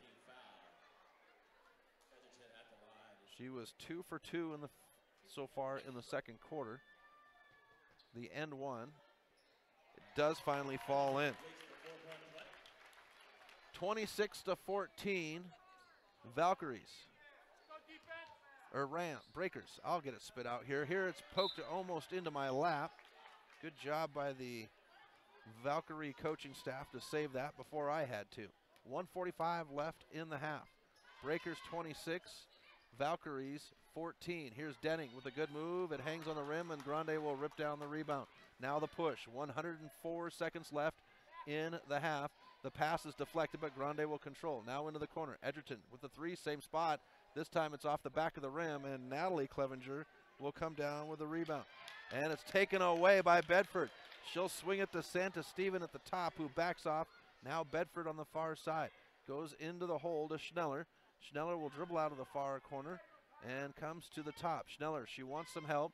She was 2 for 2 so far in the second quarter. The end one. It does finally fall in. 26-14, Valkyries. Or Breakers. I'll get it spit out here. Here it's poked almost into my lap. Good job by the Valkyrie coaching staff to save that before I had to. 1:45 left in the half. Breakers 26, Valkyries 14. Here's Denning with a good move. It hangs on the rim and Grande will rip down the rebound. Now the push. 104 seconds left in the half. The pass is deflected, but Grande will control. Now into the corner. Edgerton with the three, same spot. This time it's off the back of the rim, and Natalie Clevenger will come down with the rebound. And it's taken away by Bedford. She'll swing it to Santa Stephen at the top, who backs off. Now Bedford on the far side. Goes into the hole to Schneller. Schneller will dribble out of the far corner and comes to the top. Schneller, she wants some help.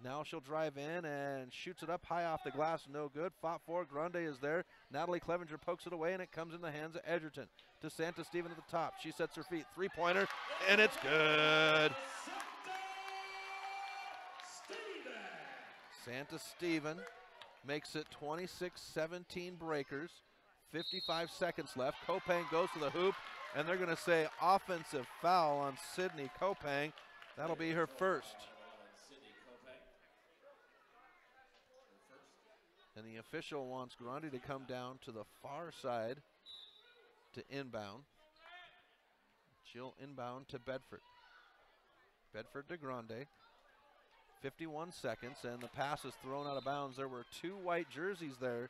Now she'll drive in and shoots it up high off the glass. No good. Fought for. Grande is there. Natalie Clevenger pokes it away, and it comes in the hands of Edgerton. To Santa Stephen at the top. She sets her feet. Three-pointer, and it's good. Santa Stephen makes it 26-17 Breakers. 55 seconds left. Kopang goes to the hoop, and they're going to say offensive foul on Sydney Kopang. That'll be her first. And the official wants Grande to come down to the far side to inbound. She'll inbound to Bedford. Bedford to Grande. 51 seconds, and the pass is thrown out of bounds. There were two white jerseys there,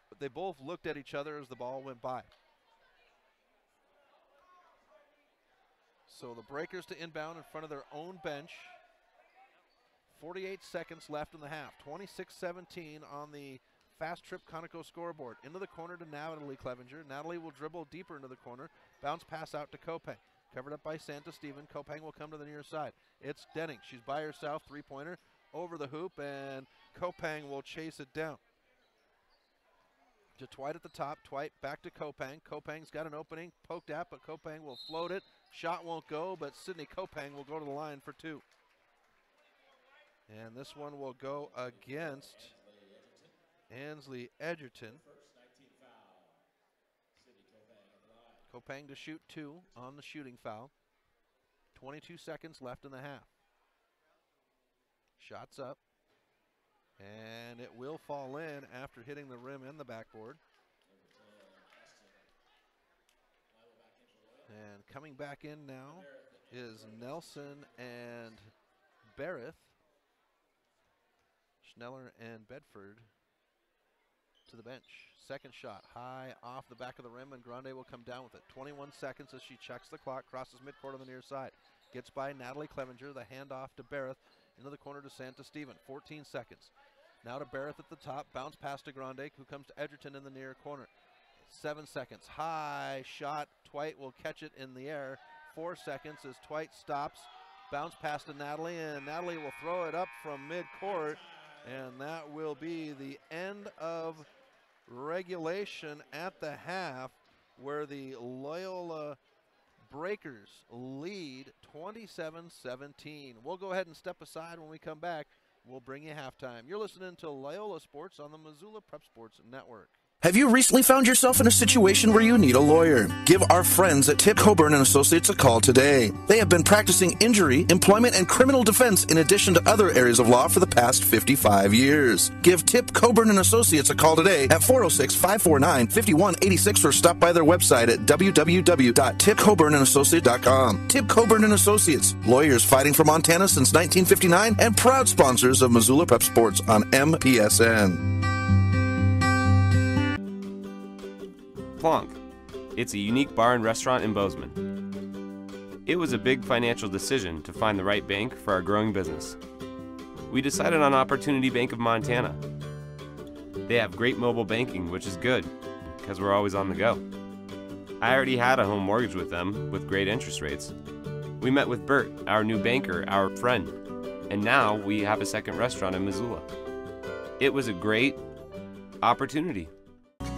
but they both looked at each other as the ball went by. So the Breakers to inbound in front of their own bench. 48 seconds left in the half. 26-17 on the Fast Trip Conoco scoreboard. Into the corner to Natalie Clevenger. Natalie will dribble deeper into the corner. Bounce pass out to Kopang. Covered up by Santa Stephen. Kopang will come to the near side. It's Denning. She's by herself. Three-pointer over the hoop, and Kopang will chase it down. To Twite at the top. Twite back to Kopang. Kopang's got an opening. Poked at, but Kopang will float it. Shot won't go, but Sydney Kopang will go to the line for two. And this one will go against Ansley Edgerton. Kopang to shoot two on the shooting foul. 22 seconds left in the half. Shots up. And it will fall in after hitting the rim and the backboard. And coming back in now is Nelson and Barrett. Schneller and Bedford to the bench. Second shot, high off the back of the rim, and Grande will come down with it. 21 seconds as she checks the clock, crosses midcourt on the near side. Gets by Natalie Clevenger, the handoff to Barrett, into the corner to Santa Stephen. 14 seconds. Now to Barrett at the top, bounce pass to Grande, who comes to Edgerton in the near corner. 7 seconds, high shot. Twite will catch it in the air. 4 seconds as Twite stops. Bounce pass to Natalie, and Natalie will throw it up from midcourt, and that will be the end of regulation at the half, where the Loyola Breakers lead 27-17. We'll go ahead and step aside. When we come back, we'll bring you halftime. You're listening to Loyola Sports on the Missoula Prep Sports Network. Have you recently found yourself in a situation where you need a lawyer? Give our friends at Tip Coburn & Associates a call today. They have been practicing injury, employment, and criminal defense in addition to other areas of law for the past 55 years. Give Tip Coburn & Associates a call today at 406-549-5186 or stop by their website at www.tipcoburnandassociates.com. Tip Coburn & Associates, lawyers fighting for Montana since 1959 and proud sponsors of Missoula Prep Sports on MPSN. Plonk. It's a unique bar and restaurant in Bozeman. It was a big financial decision to find the right bank for our growing business. We decided on Opportunity Bank of Montana. They have great mobile banking, which is good, because we're always on the go. I already had a home mortgage with them, with great interest rates. We met with Bert, our new banker, our friend, and now we have a second restaurant in Missoula. It was a great opportunity.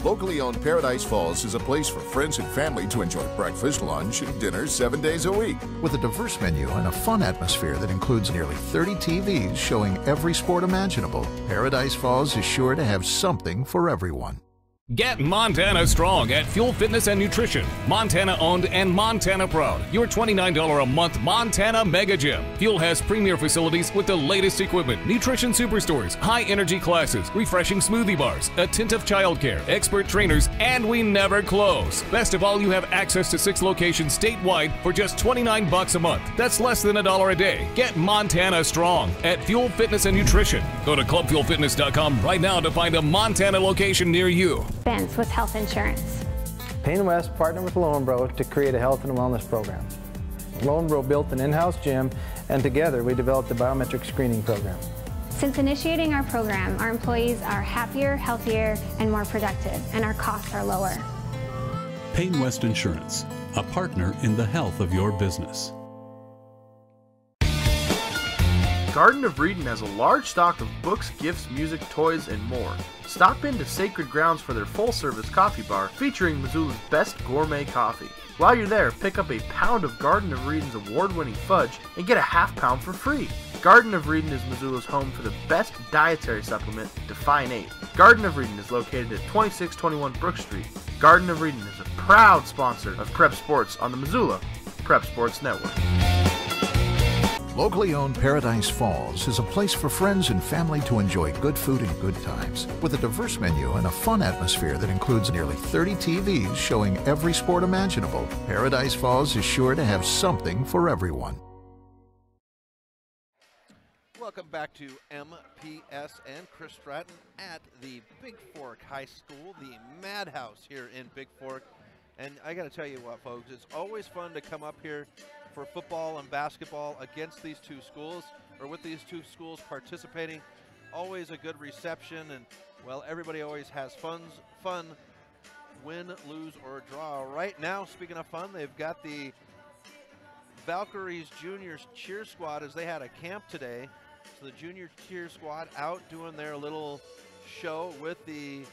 Locally owned Paradise Falls is a place for friends and family to enjoy breakfast, lunch, and dinner 7 days a week. With a diverse menu and a fun atmosphere that includes nearly 30 TVs showing every sport imaginable, Paradise Falls is sure to have something for everyone. Get Montana strong at Fuel Fitness and Nutrition. Montana owned and Montana proud. Your $29 a month Montana Mega Gym. Fuel has premier facilities with the latest equipment, nutrition superstores, high energy classes, refreshing smoothie bars, attentive childcare, expert trainers, and we never close. Best of all, you have access to 6 locations statewide for just $29 a month. That's less than $1 a day. Get Montana strong at Fuel Fitness and Nutrition. Go to clubfuelfitness.com right now to find a Montana location near you. Expense with health insurance. Payne West partnered with Lowenbro to create a health and wellness program. Lowenbro built an in-house gym, and together we developed a biometric screening program. Since initiating our program, our employees are happier, healthier, and more productive, and our costs are lower. Payne West Insurance, a partner in the health of your business. Garden of Reading has a large stock of books, gifts, music, toys, and more. Stop into Sacred Grounds for their full-service coffee bar featuring Missoula's best gourmet coffee. While you're there, pick up a pound of Garden of Reading's award-winning fudge and get a half pound for free. Garden of Reading is Missoula's home for the best dietary supplement, Define 8. Garden of Reading is located at 2621 Brook Street. Garden of Reading is a proud sponsor of Prep Sports on the Missoula Prep Sports Network. Locally owned Paradise Falls is a place for friends and family to enjoy good food and good times. With a diverse menu and a fun atmosphere that includes nearly 30 TVs showing every sport imaginable, Paradise Falls is sure to have something for everyone. Welcome back to MPS and Chris Stratton at the Big Fork High School, the Madhouse here in Big Fork. And I got to tell you what, folks, it's always fun to come up here for football and basketball against these two schools, or with these two schools participating. Always a good reception, and, well, everybody always has fun, win, lose, or draw. Right now, speaking of fun, they've got the Valkyries Juniors cheer squad as they had a camp today. So the junior cheer squad out doing their little show with the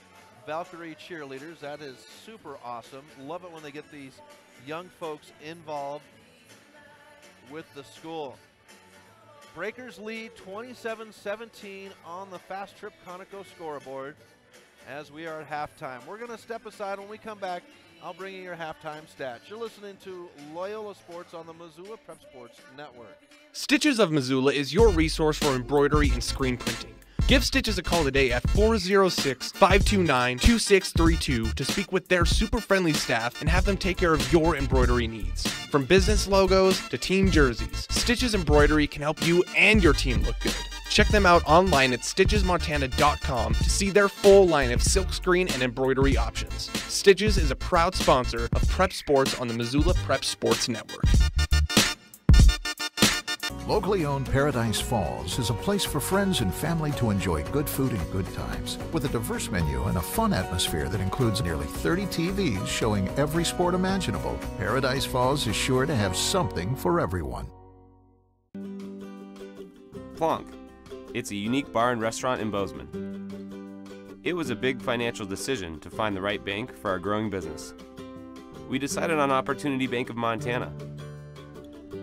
Valkyrie cheerleaders. That is super awesome. Love it when they get these young folks involved with the school. Breakers lead 27-17 on the Fast Trip Conoco scoreboard as we are at halftime. We're going to step aside. When we come back, I'll bring you your halftime stats. You're listening to Loyola Sports on the Missoula Prep Sports Network. Stitches of Missoula is your resource for embroidery and screen printing. Give Stitches a call today at 406-529-2632 to speak with their super friendly staff and have them take care of your embroidery needs. From business logos to team jerseys, Stitches Embroidery can help you and your team look good. Check them out online at stitchesmontana.com to see their full line of silkscreen and embroidery options. Stitches is a proud sponsor of Prep Sports on the Missoula Prep Sports Network. Locally owned Paradise Falls is a place for friends and family to enjoy good food and good times. With a diverse menu and a fun atmosphere that includes nearly 30 TVs showing every sport imaginable, Paradise Falls is sure to have something for everyone. Plonk. It's a unique bar and restaurant in Bozeman. It was a big financial decision to find the right bank for our growing business. We decided on Opportunity Bank of Montana.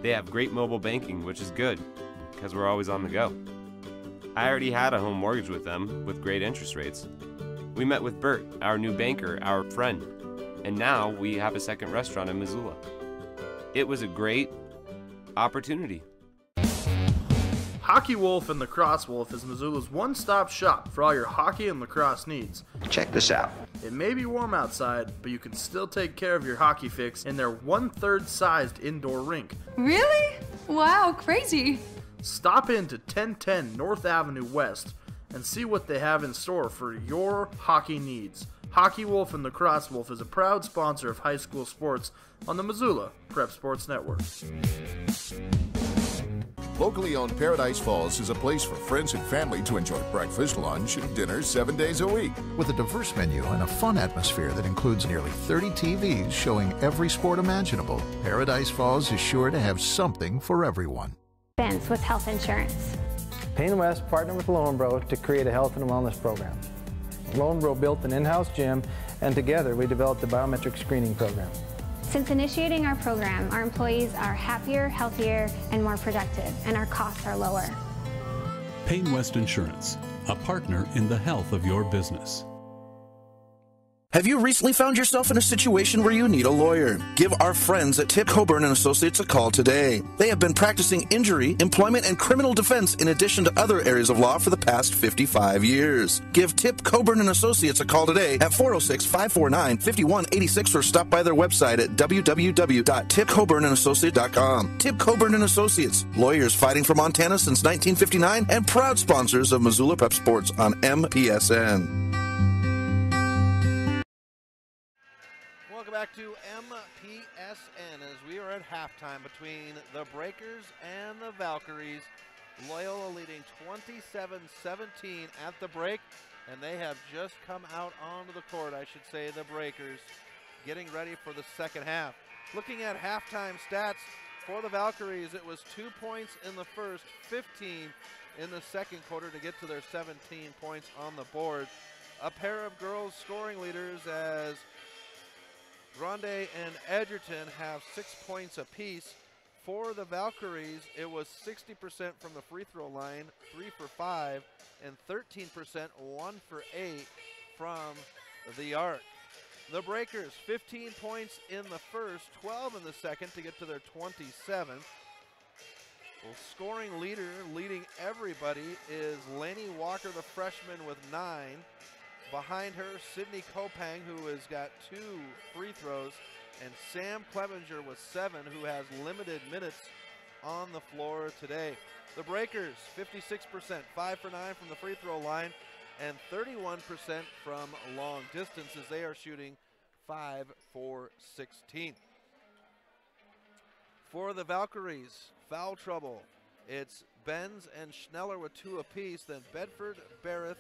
They have great mobile banking, which is good, because we're always on the go. I already had a home mortgage with them, with great interest rates. We met with Bert, our new banker, our friend, and now we have a second restaurant in Missoula. It was a great opportunity. Hockey Wolf and Lacrosse Wolf is Missoula's one-stop shop for all your hockey and lacrosse needs. Check this out. It may be warm outside, but you can still take care of your hockey fix in their 1/3 sized indoor rink. Really? Wow, crazy. Stop in to 1010 North Avenue West and see what they have in store for your hockey needs. Hockey Wolf and Lacrosse Wolf is a proud sponsor of high school sports on the Missoula Prep Sports Network. Locally owned Paradise Falls is a place for friends and family to enjoy breakfast, lunch, and dinner 7 days a week. With a diverse menu and a fun atmosphere that includes nearly 30 TVs showing every sport imaginable, Paradise Falls is sure to have something for everyone. Expense with health insurance. Payne West partnered with Lowenbro to create a health and wellness program. Lowenbro built an in-house gym, and together we developed the biometric screening program. Since initiating our program, our employees are happier, healthier, and more productive, and our costs are lower. Payne West Insurance, a partner in the health of your business. Have you recently found yourself in a situation where you need a lawyer? Give our friends at Tip Coburn & Associates a call today. They have been practicing injury, employment, and criminal defense in addition to other areas of law for the past 55 years. Give Tip Coburn & Associates a call today at 406-549-5186 or stop by their website at www.tipcoburnandassociates.com. Tip Coburn & Associates, lawyers fighting for Montana since 1959 and proud sponsors of Missoula Prep Sports on MPSN. Welcome back to MPSN as we are at halftime between the Breakers and the Valkyries. Loyola leading 27-17 at the break, and they have just come out onto the court, I should say, the Breakers, getting ready for the second half. Looking at halftime stats for the Valkyries, it was 2 points in the first, 15 in the second quarter to get to their 17 points on the board. A pair of girls scoring leaders as Grande and Edgerton have 6 points apiece. For the Valkyries, it was 60% from the free throw line, 3 for 5, and 13%, 1 for 8 from the arc. The Breakers, 15 points in the first, 12 in the second to get to their 27th. Well, scoring leader, leading everybody, is Laney Walker, the freshman, with 9. Behind her, Sydney Kopang, who has got 2 free throws, and Sam Clevenger with 7, who has limited minutes on the floor today. The Breakers, 56%, 5 for 9 from the free throw line, and 31% from long distance as they are shooting 5 for 16. For the Valkyries, foul trouble. It's Benz and Schneller with 2 apiece, then Bedford, Barrett,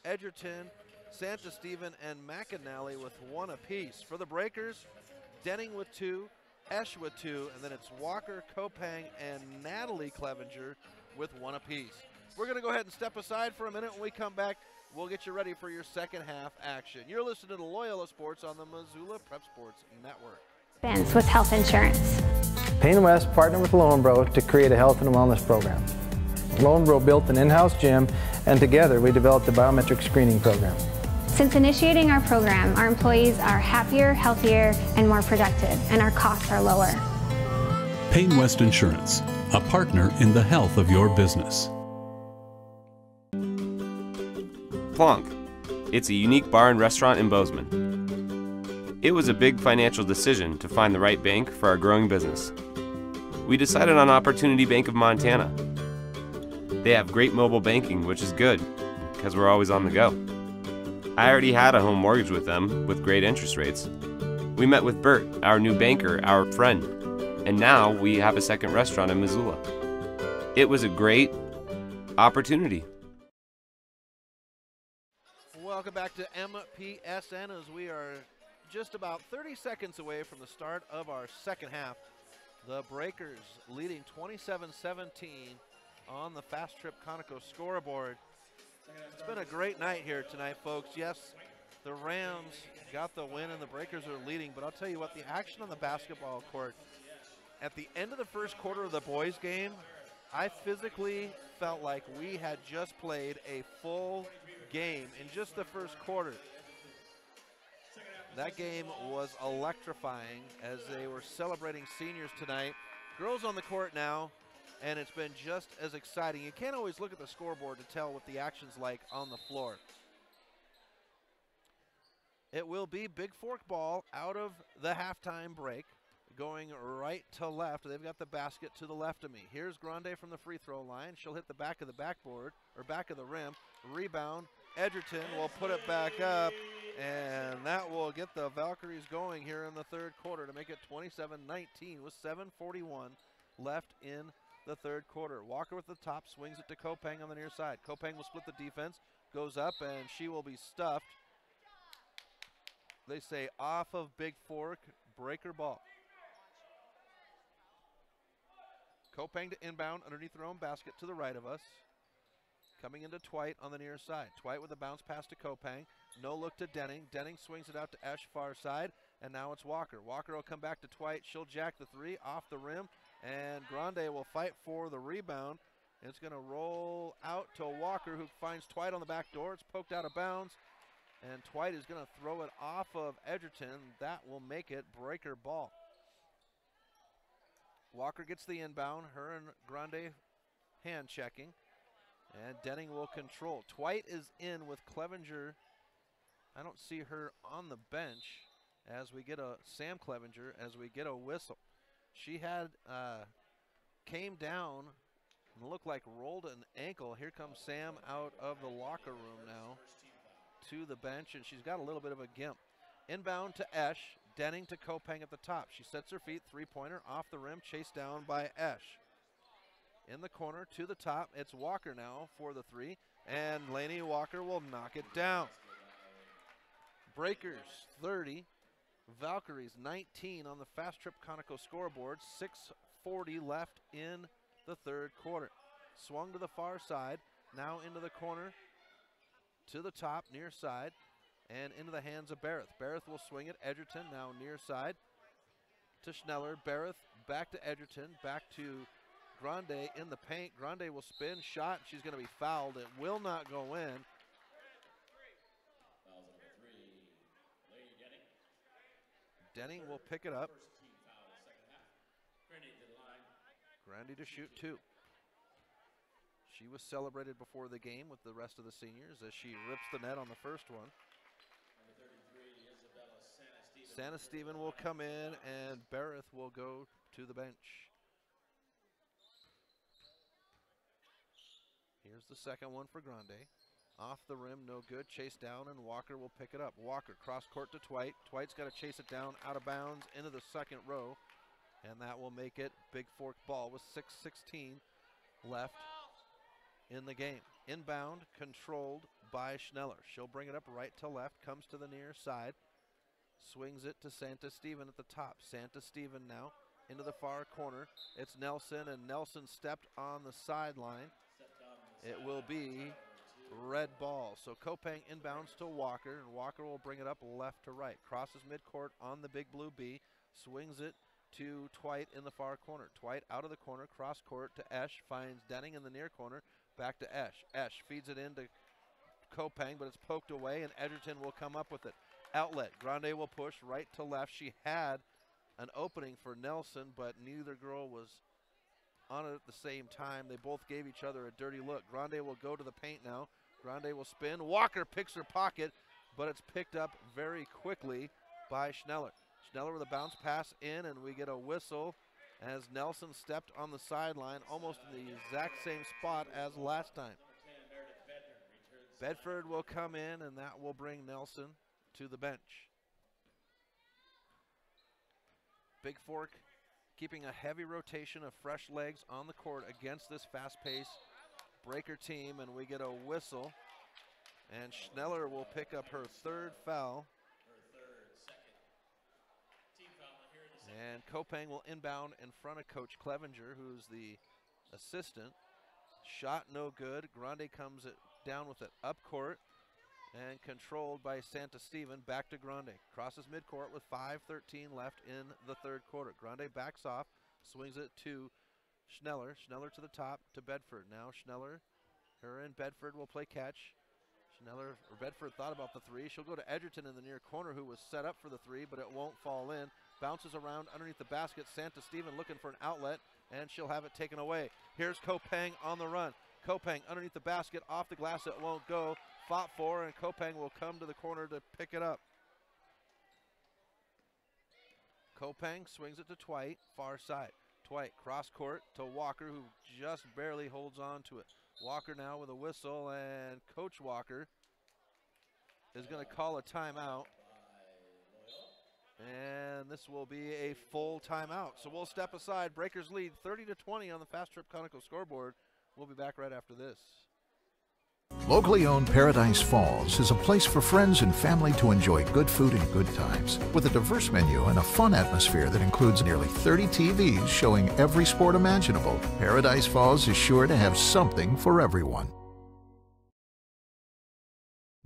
Edgerton, Santa Stephen, and McAnally with 1 apiece. For the Breakers, Denning with 2, Esch with 2, and then it's Walker, Kopang, and Natalie Clevenger with 1 apiece. We're going to go ahead and step aside for a minute. When we come back, we'll get you ready for your second half action. You're listening to Loyola Sports on the Missoula Prep Sports Network. Expense with health insurance. Payne West partnered with Lowenbro to create a health and wellness program. Lowenbro built an in-house gym, and together we developed the biometric screening program. Since initiating our program, our employees are happier, healthier, and more productive, and our costs are lower. Payne West Insurance, a partner in the health of your business. Plonk. It's a unique bar and restaurant in Bozeman. It was a big financial decision to find the right bank for our growing business. We decided on Opportunity Bank of Montana. They have great mobile banking, which is good, because we're always on the go. I already had a home mortgage with them with great interest rates. We met with Bert, our new banker, our friend, and now we have a second restaurant in Missoula. It was a great opportunity. Welcome back to MPSN as we are just about 30 seconds away from the start of our second half. The Breakers leading 27-17 on the Fast Trip Conoco scoreboard. It's been a great night here tonight, folks. Yes, the Rams got the win and the Breakers are leading, but I'll tell you what, the action on the basketball court, at the end of the first quarter of the boys game, I physically felt like we had just played a full game in just the first quarter. That game was electrifying as they were celebrating seniors tonight. Girls on the court now, and it's been just as exciting. You can't always look at the scoreboard to tell what the action's like on the floor. It will be Big Fork ball out of the halftime break, going right to left. They've got the basket to the left of me. Here's Grande from the free throw line. She'll hit the back of the backboard, or back of the rim. Rebound. Edgerton will put it back up, and that will get the Valkyries going here in the third quarter to make it 27-19 with 7:41 left in the third quarter. Walker with the top, swings it to Kopang on the near side. Kopang will split the defense, goes up, and she will be stuffed. They say off of Big Fork, breaker ball. Kopang to inbound underneath their own basket to the right of us. Coming into Twite on the near side. Twite with a bounce pass to Kopang. No look to Denning. Denning swings it out to Esch far side, and now it's Walker. Walker will come back to Twite. She'll jack the three off the rim, and Grande will fight for the rebound. It's going to roll out to Walker, who finds Twite on the back door. It's poked out of bounds, and Twite is going to throw it off of Edgerton. That will make it breaker ball. Walker gets the inbound. Her and Grande hand checking. And Denning will control. Twite is in with Clevenger. I don't see her on the bench as we get a Sam Clevenger, as we get a whistle. She had came down and looked like rolled an ankle. Here comes Sam out of the locker room now to the bench, and she's got a little bit of a gimp. Inbound to Esch. Denning to Kopang at the top. She sets her feet, three-pointer off the rim, chased down by Esch. In the corner to the top, it's Walker now for the three, and Lainey Walker will knock it down. Breakers 30, Valkyries 19 on the Fast Trip Conoco scoreboard. 6:40 left in the third quarter. Swung to the far side, now into the corner to the top, near side, and into the hands of Barrett. Barrett will swing it. Edgerton now near side to Schneller. Barrett back to Edgerton, back to Grande in the paint. Grande will spin, shot. She's going to be fouled. It will not go in. Fouls number 3, Lady Denning. Denning will pick it up. First team foul in the second half. Grande to the line. Grande to shoot two. She was celebrated before the game with the rest of the seniors as she rips the net on the first one. Number 33, Isabella Santa-Steven. Santa-Steven will come in, and Barrett will go to the bench. Here's the second one for Grande. Off the rim, no good. Chase down, and Walker will pick it up. Walker cross court to Twite. Twite's got to chase it down out of bounds into the second row, and that will make it Big Fork ball with 6:16 left in the game. Inbound, controlled by Schneller. She'll bring it up right to left, comes to the near side, swings it to Santa-Steven at the top. Santa-Steven now into the far corner. It's Nelson, and Nelson stepped on the sideline. It will be red ball. So Kopang inbounds to Walker, and Walker will bring it up left to right. Crosses midcourt on the big blue B, swings it to Twite in the far corner. Twite out of the corner, cross court to Esch, finds Denning in the near corner, back to Esch. Esch feeds it into Kopang, but it's poked away, and Edgerton will come up with it. Outlet, Grande will push right to left. She had an opening for Nelson, but neither girl was on it at the same time. They both gave each other a dirty look. Grande will go to the paint now. Grande will spin. Walker picks her pocket, but it's picked up very quickly by Schneller. Schneller with a bounce pass in, and we get a whistle as Nelson stepped on the sideline almost in the exact same spot as last time. Bedford will come in, and that will bring Nelson to the bench. Big Fork keeping a heavy rotation of fresh legs on the court against this fast-paced breaker team, and we get a whistle, and Schneller will pick up her third foul. And Kopang will inbound in front of Coach Clevenger, who's the assistant. Shot no good. Grande comes down with it up court and controlled by Santa-Steven. Back to Grande. Crosses midcourt with 5:13 left in the third quarter. Grande backs off, swings it to Schneller. Schneller to the top to Bedford. Now Schneller, her and Bedford will play catch. Schneller, or Bedford thought about the three. She'll go to Edgerton in the near corner, who was set up for the three, but it won't fall in. Bounces around underneath the basket. Santa-Steven looking for an outlet, and she'll have it taken away. Here's Kopang on the run. Kopang underneath the basket, off the glass, it won't go. Fought for, and Kopang will come to the corner to pick it up. Kopang swings it to Twite, far side. Twite cross court to Walker, who just barely holds on to it. Walker now with a whistle, and Coach Walker is going to call a timeout. And this will be a full timeout. So we'll step aside. Breakers lead 30-20 on the Fast Trip Conoco scoreboard. We'll be back right after this. Locally owned Paradise Falls is a place for friends and family to enjoy good food and good times, with a diverse menu and a fun atmosphere that includes nearly 30 TVs showing every sport imaginable. Paradise Falls is sure to have something for everyone.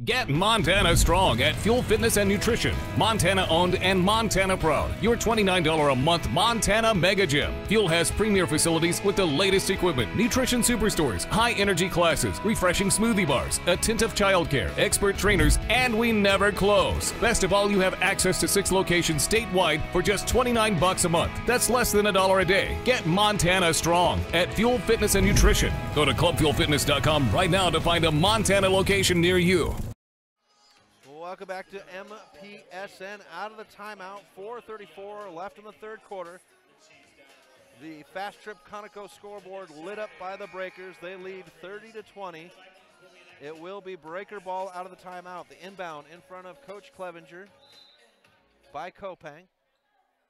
Get Montana strong at Fuel Fitness and Nutrition. Montana owned and Montana proud. Your $29 a month Montana Mega Gym. Fuel has premier facilities with the latest equipment, nutrition superstores, high energy classes, refreshing smoothie bars, attentive childcare, expert trainers, and we never close. Best of all, you have access to 6 locations statewide for just $29 a month. That's less than $1 a day. Get Montana strong at Fuel Fitness and Nutrition. Go to clubfuelfitness.com right now to find a Montana location near you. Welcome back to MPSN out of the timeout. 4:34 left in the third quarter. The Fast Trip Conoco scoreboard lit up by the Breakers. They lead 30-20. It will be breaker ball out of the timeout. The inbound in front of Coach Clevenger by Kopang.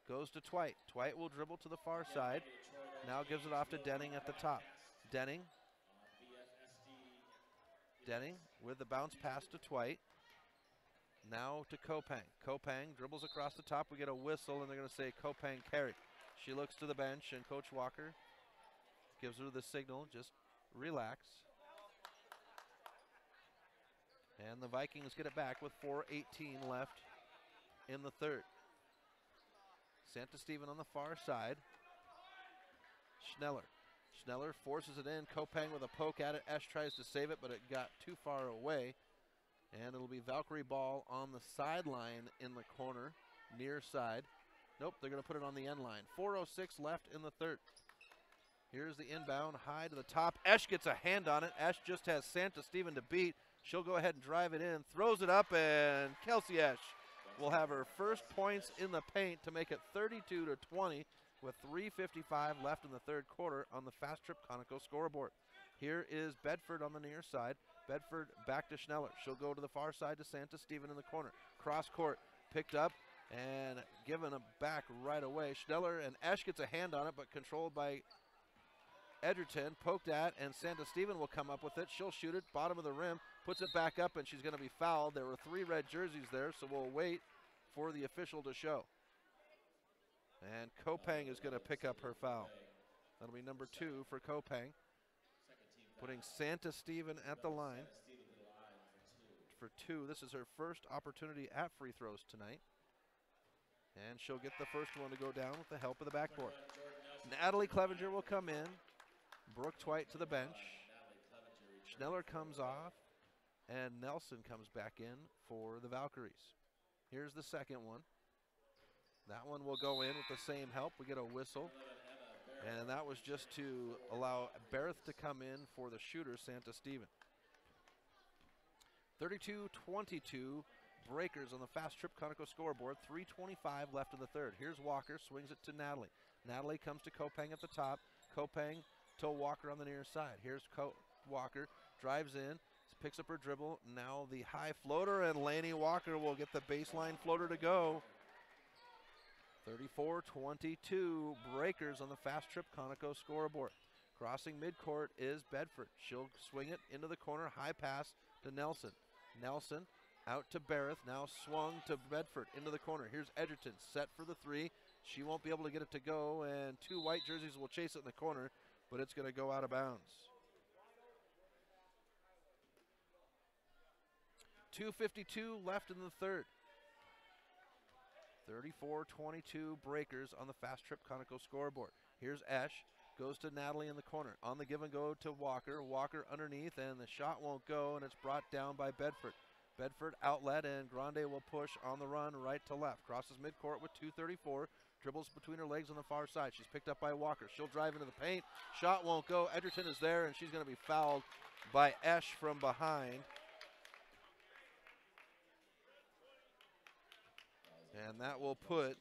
Goes to Twite. Twite will dribble to the far side. Now gives it off to Denning at the top. Denning with the bounce pass to Twite. Now to Kopang. Kopang dribbles across the top. We get a whistle, and they're going to say Kopang carried. She looks to the bench, and Coach Walker gives her the signal, just relax. And the Vikings get it back with 4:18 left in the third. Santa Stephen on the far side. Schneller forces it in. Kopang with a poke at it. Esch tries to save it, but it got too far away. And it'll be Valkyrie ball on the sideline in the corner, near side. Nope, they're going to put it on the end line. 4:06 left in the third. Here's the inbound, high to the top. Esch gets a hand on it. Esch just has Santa Stephen to beat. She'll go ahead and drive it in, throws it up, and Kelsey Esch will have her first points in the paint to make it 32-20 with 3:55 left in the third quarter on the Fast Trip Conoco scoreboard. Here is Bedford on the near side. Bedford back to Schneller. She'll go to the far side to Santa Stephen in the corner. Cross court, picked up and given a back right away. Schneller and Esch gets a hand on it, but controlled by Edgerton. Poked at, and Santa Stephen will come up with it. She'll shoot it, bottom of the rim, puts it back up, and she's going to be fouled. There were 3 red jerseys there, so we'll wait for the official to show. And Kopang is going to pick up her foul. That'll be number 2 for Kopang. Putting Santa Stephen at the line for 2. This is her first opportunity at free throws tonight. And she'll get the first one to go down with the help of the backboard. Natalie Clevenger will come in. Brooke Twite to the bench. Schneller comes off. And Nelson comes back in for the Valkyries. Here's the second one. That one will go in with the same help. We get a whistle. And that was just to allow Barrett to come in for the shooter, Santa Stephen. 32-22, Breakers on the Fast Trip Conoco scoreboard. 3:25 left in the third. Here's Walker, swings it to Natalie. Natalie comes to Kopang at the top. Kopang to Walker on the near side. Here's Walker, drives in, picks up her dribble. Now the high floater, and Laney Walker will get the baseline floater to go. 34-22, Breakers on the Fast Trip Conoco scoreboard. Crossing midcourt is Bedford. She'll swing it into the corner, high pass to Nelson. Nelson out to Barrett, now swung to Bedford into the corner. Here's Edgerton, set for the 3. She won't be able to get it to go, and 2 white jerseys will chase it in the corner, but it's going to go out of bounds. 2:52 left in the third. 34-22 Breakers on the Fast Trip Conoco scoreboard. Here's Esch, goes to Natalie in the corner. On the give and go to Walker. Walker underneath, and the shot won't go, and it's brought down by Bedford. Bedford outlet, and Grande will push on the run right to left. Crosses midcourt with 2:34. Dribbles between her legs on the far side. She's picked up by Walker. She'll drive into the paint. Shot won't go. Edgerton is there, and she's going to be fouled by Esch from behind. And that will put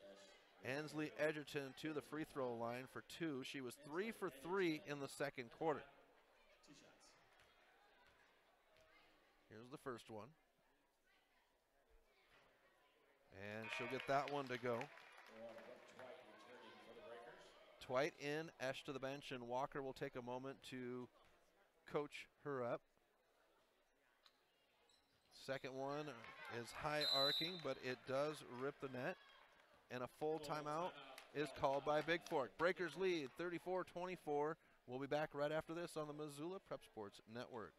Ansley Edgerton to the free throw line for 2. She was 3 for 3 in the second quarter. Here's the first one. And she'll get that one to go. Twite in, Esch to the bench, and Walker will take a moment to coach her up. Second one is high arcing, but it does rip the net. And a full timeout is called by Big Fork. Breakers lead 34-24. We'll be back right after this on the Missoula Prep Sports Network.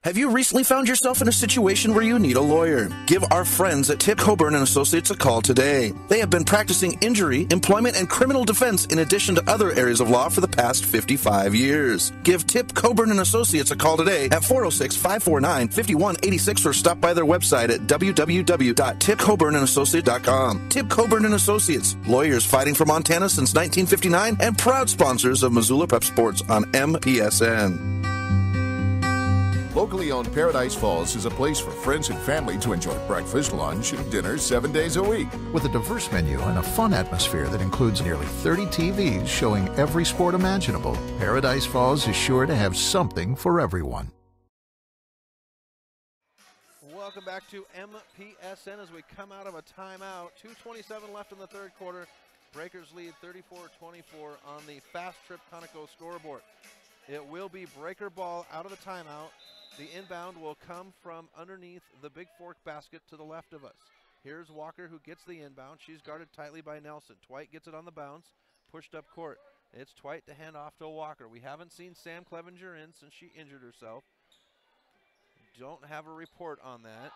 Have you recently found yourself in a situation where you need a lawyer? Give our friends at Tip Coburn & Associates a call today. They have been practicing injury, employment, and criminal defense in addition to other areas of law for the past 55 years. Give Tip Coburn & Associates a call today at 406-549-5186 or stop by their website at www.tipcoburnandassociates.com. Tip Coburn & Associates, lawyers fighting for Montana since 1959 and proud sponsors of Missoula Prep Sports on MPSN. Locally owned Paradise Falls is a place for friends and family to enjoy breakfast, lunch, and dinner 7 days a week. With a diverse menu and a fun atmosphere that includes nearly 30 TVs showing every sport imaginable, Paradise Falls is sure to have something for everyone. Welcome back to MPSN as we come out of a timeout. 2:27 left in the third quarter. Breakers lead 34-24 on the Fast Trip Conoco scoreboard. It will be breaker ball out of the timeout. The inbound will come from underneath the Big Fork basket to the left of us. Here's Walker who gets the inbound. She's guarded tightly by Nelson. Twite gets it on the bounce, pushed up court. It's Twite to hand off to Walker. We haven't seen Sam Clevenger in since she injured herself. Don't have a report on that.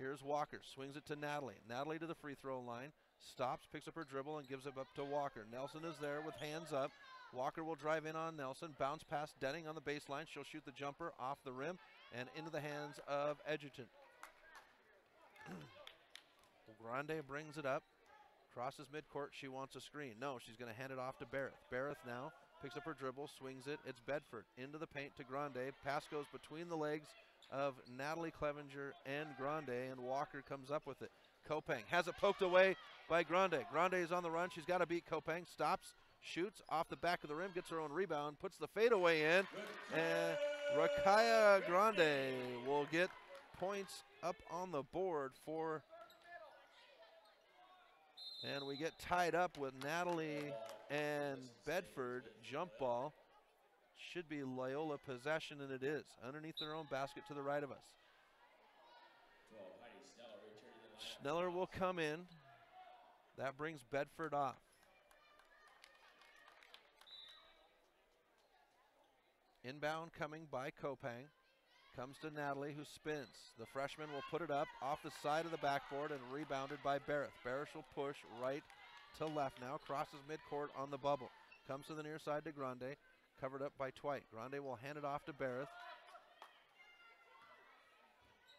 Here's Walker, swings it to Natalie. Natalie to the free throw line, stops, picks up her dribble, and gives it up to Walker. Nelson is there with hands up. Walker will drive in on Nelson, bounce past Denning on the baseline. She'll shoot the jumper off the rim and into the hands of Edgerton. Grande brings it up, crosses midcourt. She wants a screen. No, she's going to hand it off to Barrett. Barrett now picks up her dribble, swings it. It's Bedford into the paint to Grande. Pass goes between the legs of Natalie Clevenger and Grande, and Walker comes up with it. Kopang has it poked away by Grande. Grande is on the run. She's got to beat Kopang. Stops. Shoots off the back of the rim, gets her own rebound, puts the fadeaway in, and Rakaya Grande will get points up on the board for, and we get tied up with Natalie and Bedford. Jump ball. Should be Loyola possession, and it is. Underneath their own basket to the right of us. Schneller will come in. That brings Bedford off. Inbound coming by Kopang. Comes to Natalie, who spins. The freshman will put it up off the side of the backboard and rebounded by Barrett. Barrett will push right to left now. Crosses midcourt on the bubble. Comes to the near side to Grande. Covered up by Twite. Grande will hand it off to Barrett.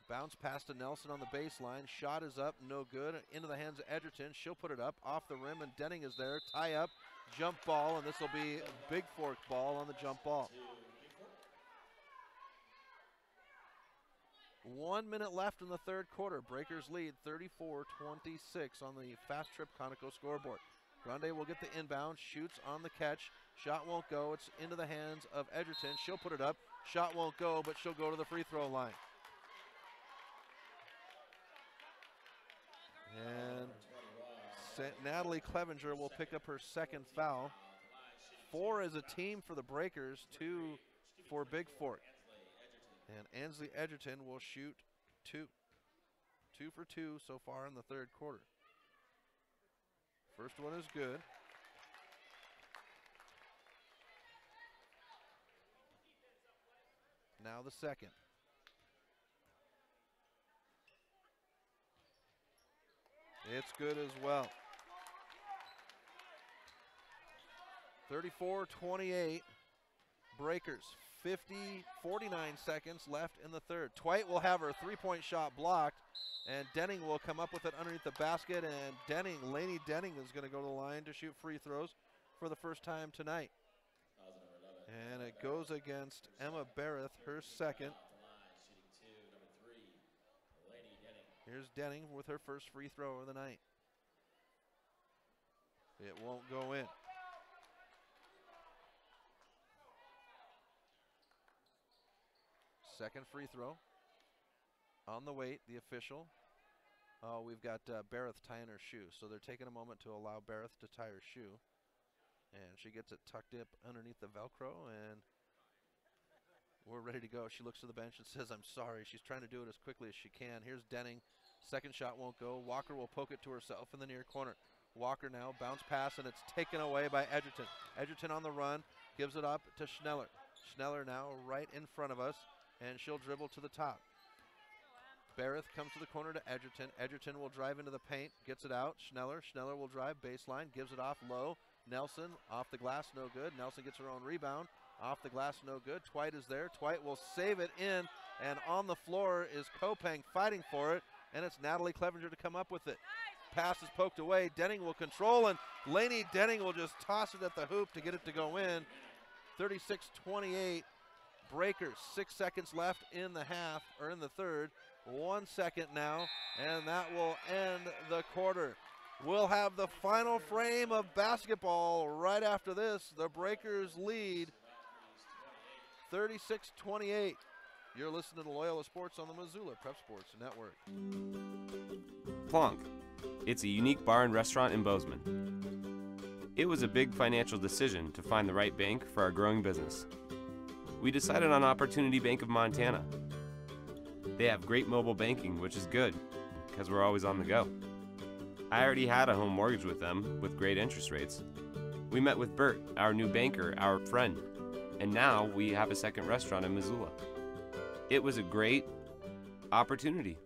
Bounce pass to Nelson on the baseline. Shot is up, no good. Into the hands of Edgerton. She'll put it up off the rim, and Denning is there. Tie up, jump ball, and this will be Big Fork ball on the jump ball. 1 minute left in the third quarter. Breakers lead 34-26 on the Fast Trip Conoco scoreboard. Grande will get the inbound, shoots on the catch. Shot won't go. It's into the hands of Edgerton. She'll put it up. Shot won't go, but she'll go to the free throw line. And Natalie Clevenger will pick up her second foul. 4 as a team for the Breakers, 2 for Big Fork. And Ansley Edgerton will shoot 2 for 2 so far in the third quarter. First one is good. Now the second. It's good as well. 34-28. Breakers. 49 seconds left in the third. Twite will have her three-point shot blocked, and Denning will come up with it underneath the basket, and Lainey Denning is going to go to the line to shoot free throws for the first time tonight. And it goes against Emma Barrett, her second. Here's Denning with her first free throw of the night. It won't go in. Second free throw. On the wait, the official. Oh, we've got Barrett tying her shoe. So they're taking a moment to allow Barrett to tie her shoe. And she gets it tucked up underneath the Velcro, and we're ready to go. She looks to the bench and says, I'm sorry. She's trying to do it as quickly as she can. Here's Denning. Second shot won't go. Walker will poke it to herself in the near corner. Walker now, bounce pass, and it's taken away by Edgerton. Edgerton on the run, gives it up to Schneller. Schneller now right in front of us, and she'll dribble to the top. Barrett comes to the corner to Edgerton. Edgerton will drive into the paint, gets it out. Schneller will drive baseline, gives it off low. Nelson off the glass, no good. Nelson gets her own rebound. Off the glass, no good. Twite is there. Twite will save it in, and on the floor is Kopang fighting for it, and it's Natalie Clevenger to come up with it. Pass is poked away. Denning will control, and Lainey Denning will just toss it at the hoop to get it to go in. 36-28. Breakers. 6 seconds left in the half, or in the third. 1 second now, and that will end the quarter. We'll have the final frame of basketball right after this. The Breakers lead 36-28. You're listening to Loyola Sports on the Missoula Prep Sports Network. Plonk. It's a unique bar and restaurant in Bozeman. It was a big financial decision to find the right bank for our growing business. We decided on Opportunity Bank of Montana. They have great mobile banking, which is good, because we're always on the go. I already had a home mortgage with them with great interest rates. We met with Bert, our new banker, our friend, and now we have a second restaurant in Missoula. It was a great opportunity.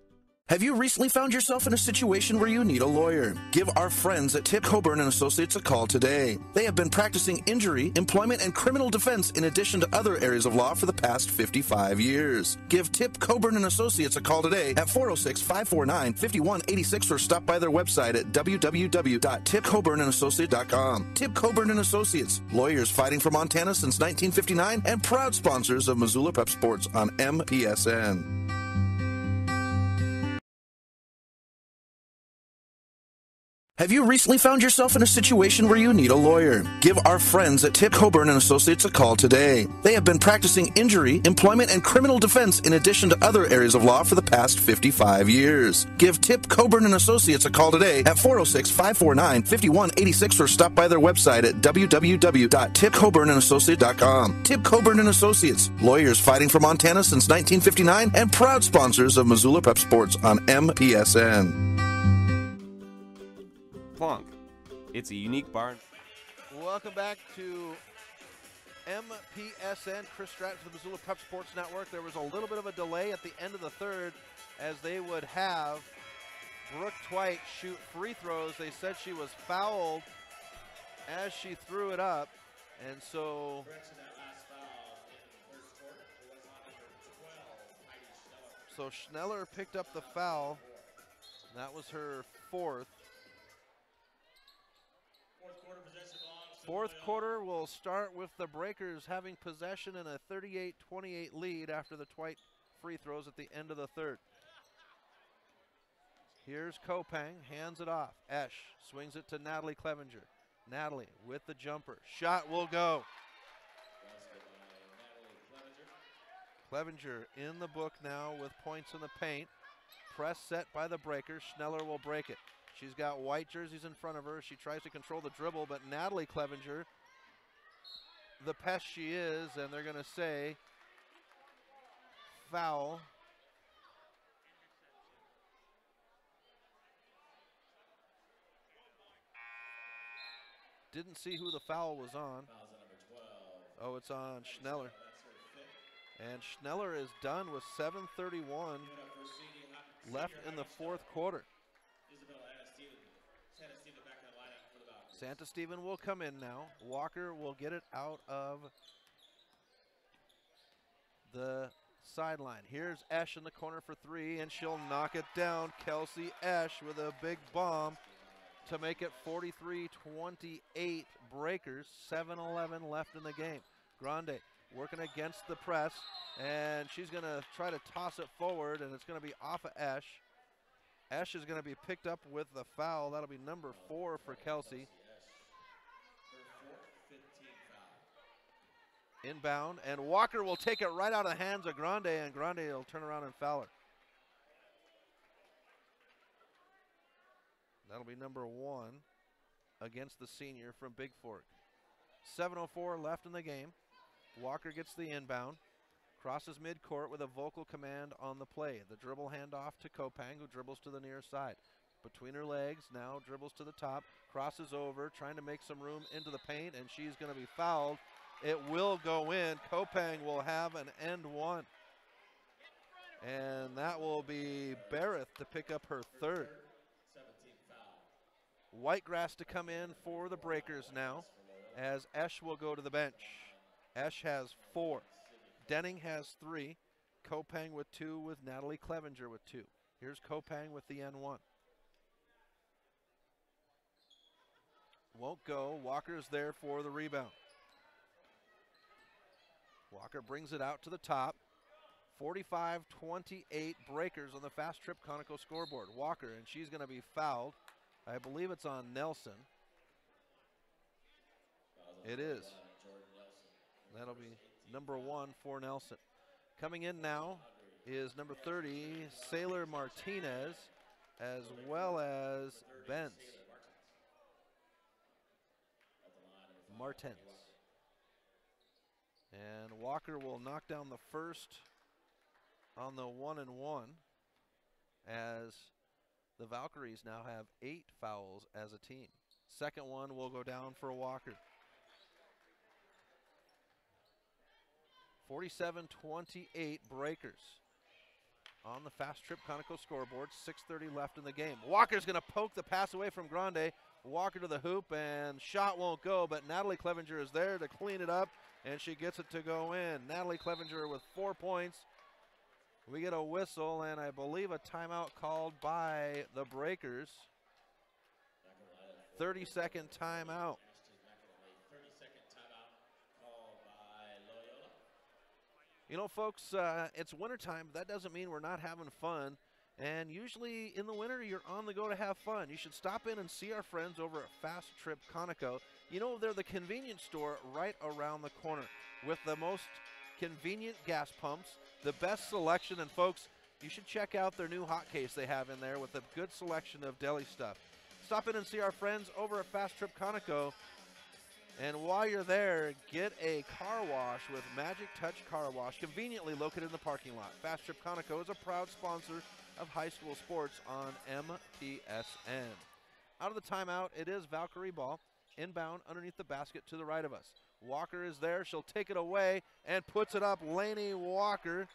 Have you recently found yourself in a situation where you need a lawyer? Give our friends at Tip Coburn & Associates a call today. They have been practicing injury, employment, and criminal defense in addition to other areas of law for the past 55 years. Give Tip Coburn & Associates a call today at 406-549-5186 or stop by their website at www.tipcoburnandassociates.com. Tip Coburn & Associates, lawyers fighting for Montana since 1959 and proud sponsors of Missoula Prep Sports on MPSN. Have you recently found yourself in a situation where you need a lawyer? Give our friends at Tip Coburn & Associates a call today. They have been practicing injury, employment, and criminal defense in addition to other areas of law for the past 55 years. Give Tip Coburn & Associates a call today at 406-549-5186 or stop by their website at www.tipcoburnandassociates.com. Tip Coburn & Associates, lawyers fighting for Montana since 1959 and proud sponsors of Missoula Prep Sports on MPSN. Plonk. It's a unique bar. Welcome back to MPSN. Chris Stratton for the Missoula Prep Sports Network. There was a little bit of a delay at the end of the third as they would have Brooke Twite shoot free throws. They said she was fouled as she threw it up, and so Schneller picked up the foul. That was her fourth. Fourth quarter will start with the Breakers having possession in a 38-28 lead after the Twite free throws at the end of the third. Here's Kopang, hands it off. Esch swings it to Natalie Clevenger. Natalie with the jumper. Shot will go. Clevenger in the book now with points in the paint. Press set by the Breakers. Schneller will break it. She's got white jerseys in front of her. She tries to control the dribble, but Natalie Clevenger, the pest she is, and they're going to say foul. Didn't see who the foul was on. Oh, it's on Schneller. And Schneller is done with 7:31 left in the fourth quarter. Santa Stephen will come in now. Walker will get it out of the sideline. Here's Esch in the corner for three, and she'll knock it down. Kelsey Esch with a big bomb to make it 43-28 Breakers. 7:11 left in the game. Grande working against the press, and she's going to try to toss it forward, and it's going to be off of Esch. Esch is going to be picked up with the foul. That'll be number 4 for Kelsey. Inbound, and Walker will take it right out of the hands of Grande, and Grande will turn around and foul her. That'll be number 1 against the senior from Big Fork. 7:04 left in the game. Walker gets the inbound. Crosses midcourt with a vocal command on the play. The dribble handoff to Kopang, who dribbles to the near side. Between her legs, now dribbles to the top, crosses over, trying to make some room into the paint, and she's going to be fouled. It will go in. Kopang will have an end one. And that will be Barrett to pick up her 3rd. 17th foul. Whitegrass to come in for the Breakers now, as Esch will go to the bench. Esch has 4. Denning has 3. Kopang with 2, with Natalie Clevenger with 2. Here's Kopang with the N1. Won't go. Walker's there for the rebound. Walker brings it out to the top. 45-28 Breakers on the Fast Trip Conoco scoreboard. Walker, and she's going to be fouled. I believe it's on Nelson. It is. That'll be number 1 for Nelson. Coming in now is number 30, Sailor Martinez, as well as Benz. Martens. And Walker will knock down the first on the 1-and-1, as the Valkyries now have 8 fouls as a team. Second one will go down for Walker. 47-28 Breakers on the Fast Trip Conoco scoreboard. 6:30 left in the game. Walker's going to poke the pass away from Grande. Walker to the hoop, and shot won't go, but Natalie Clevenger is there to clean it up, and she gets it to go in. Natalie Clevenger with 4 points. We get a whistle, and I believe a timeout called by the Breakers. 30-second timeout. 30-second timeout called by Loyola. You know, folks, it's wintertime, but that doesn't mean we're not having fun. And usually in the winter, you're on the go to have fun. You should stop in and see our friends over at Fast Trip Conoco. You know, they're the convenience store right around the corner with the most convenient gas pumps, the best selection, and folks, you should check out their new hot case they have in there with a good selection of deli stuff. Stop in and see our friends over at Fast Trip Conoco. And while you're there, get a car wash with Magic Touch Car Wash, conveniently located in the parking lot. Fast Trip Conoco is a proud sponsor of high school sports on MTSN. Out of the timeout, it is Valkyrie ball. Inbound underneath the basket to the right of us. Walker is there. She'll take it away and puts it up. Lainey Walker.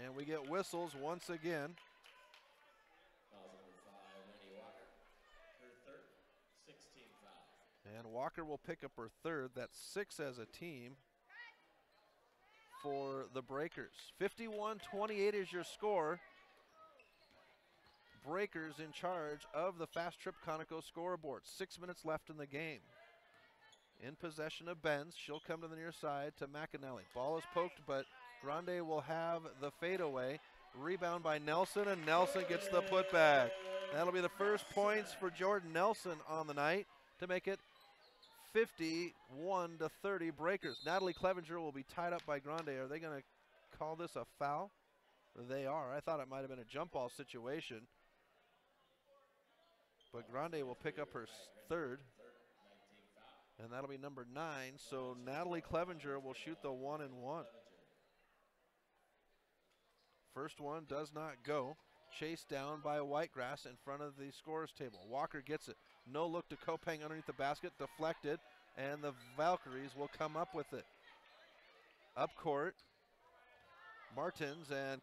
And we get whistles once again. Her 3rd, 16th foul. And Walker will pick up her 3rd. That's 6 as a team for the Breakers. 51-28 is your score. Breakers in charge of the Fast Trip Conoco scoreboard. 6 minutes left in the game. In possession of Benz. She'll come to the near side to McAnally. Ball is poked, but Grande will have the fadeaway. Rebound by Nelson, and Nelson gets the putback. That'll be the first points for Jordan Nelson on the night to make it 51-30 Breakers. Natalie Clevenger will be tied up by Grande. Are they going to call this a foul? They are. I thought it might have been a jump ball situation. But Grande will pick up her 3rd. And that'll be number 9. So Natalie Clevenger will shoot the 1-and-1. First one does not go. Chased down by Whitegrass in front of the scorer's table. Walker gets it. No look to Kopang underneath the basket. Deflected. And the Valkyries will come up with it. Up court. Martins and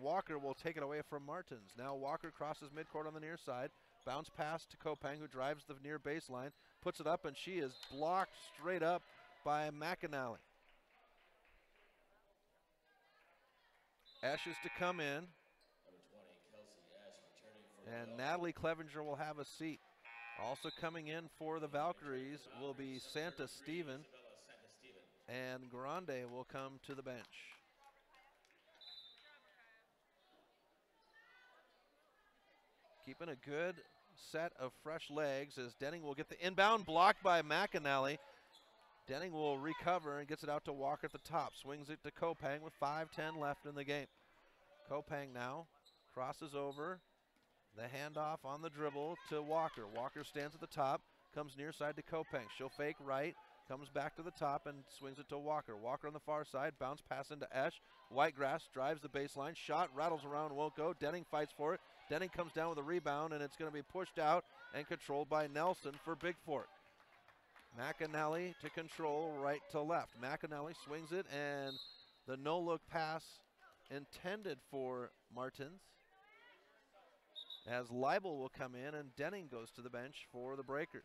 Walker will take it away from Martins. Now Walker crosses midcourt on the near side. Bounce pass to Kopang, who drives the near baseline. Puts it up, and she is blocked straight up by McAnally. Esch is to come in. And Natalie Clevenger will have a seat. Also coming in for the Valkyries will be Santa Steven. And Grande will come to the bench. Keeping a good set of fresh legs as Denning will get the inbound, blocked by McAnally. Denning will recover and gets it out to Walker at the top. Swings it to Kopang with 5:10 left in the game. Kopang now Crosses over. The handoff on the dribble to Walker. Walker stands at the top, comes near side to Kopang. She'll fake right, comes back to the top and swings it to Walker. Walker on the far side, bounce pass into Esch. Whitegrass drives the baseline, shot, rattles around, won't go. Denning fights for it. Denning comes down with a rebound, and it's going to be pushed out and controlled by Nelson for Big Fork. McAnally to control right to left. McAnally swings it, and the no-look pass intended for Martins, as Leibel will come in and Denning goes to the bench for the Breakers.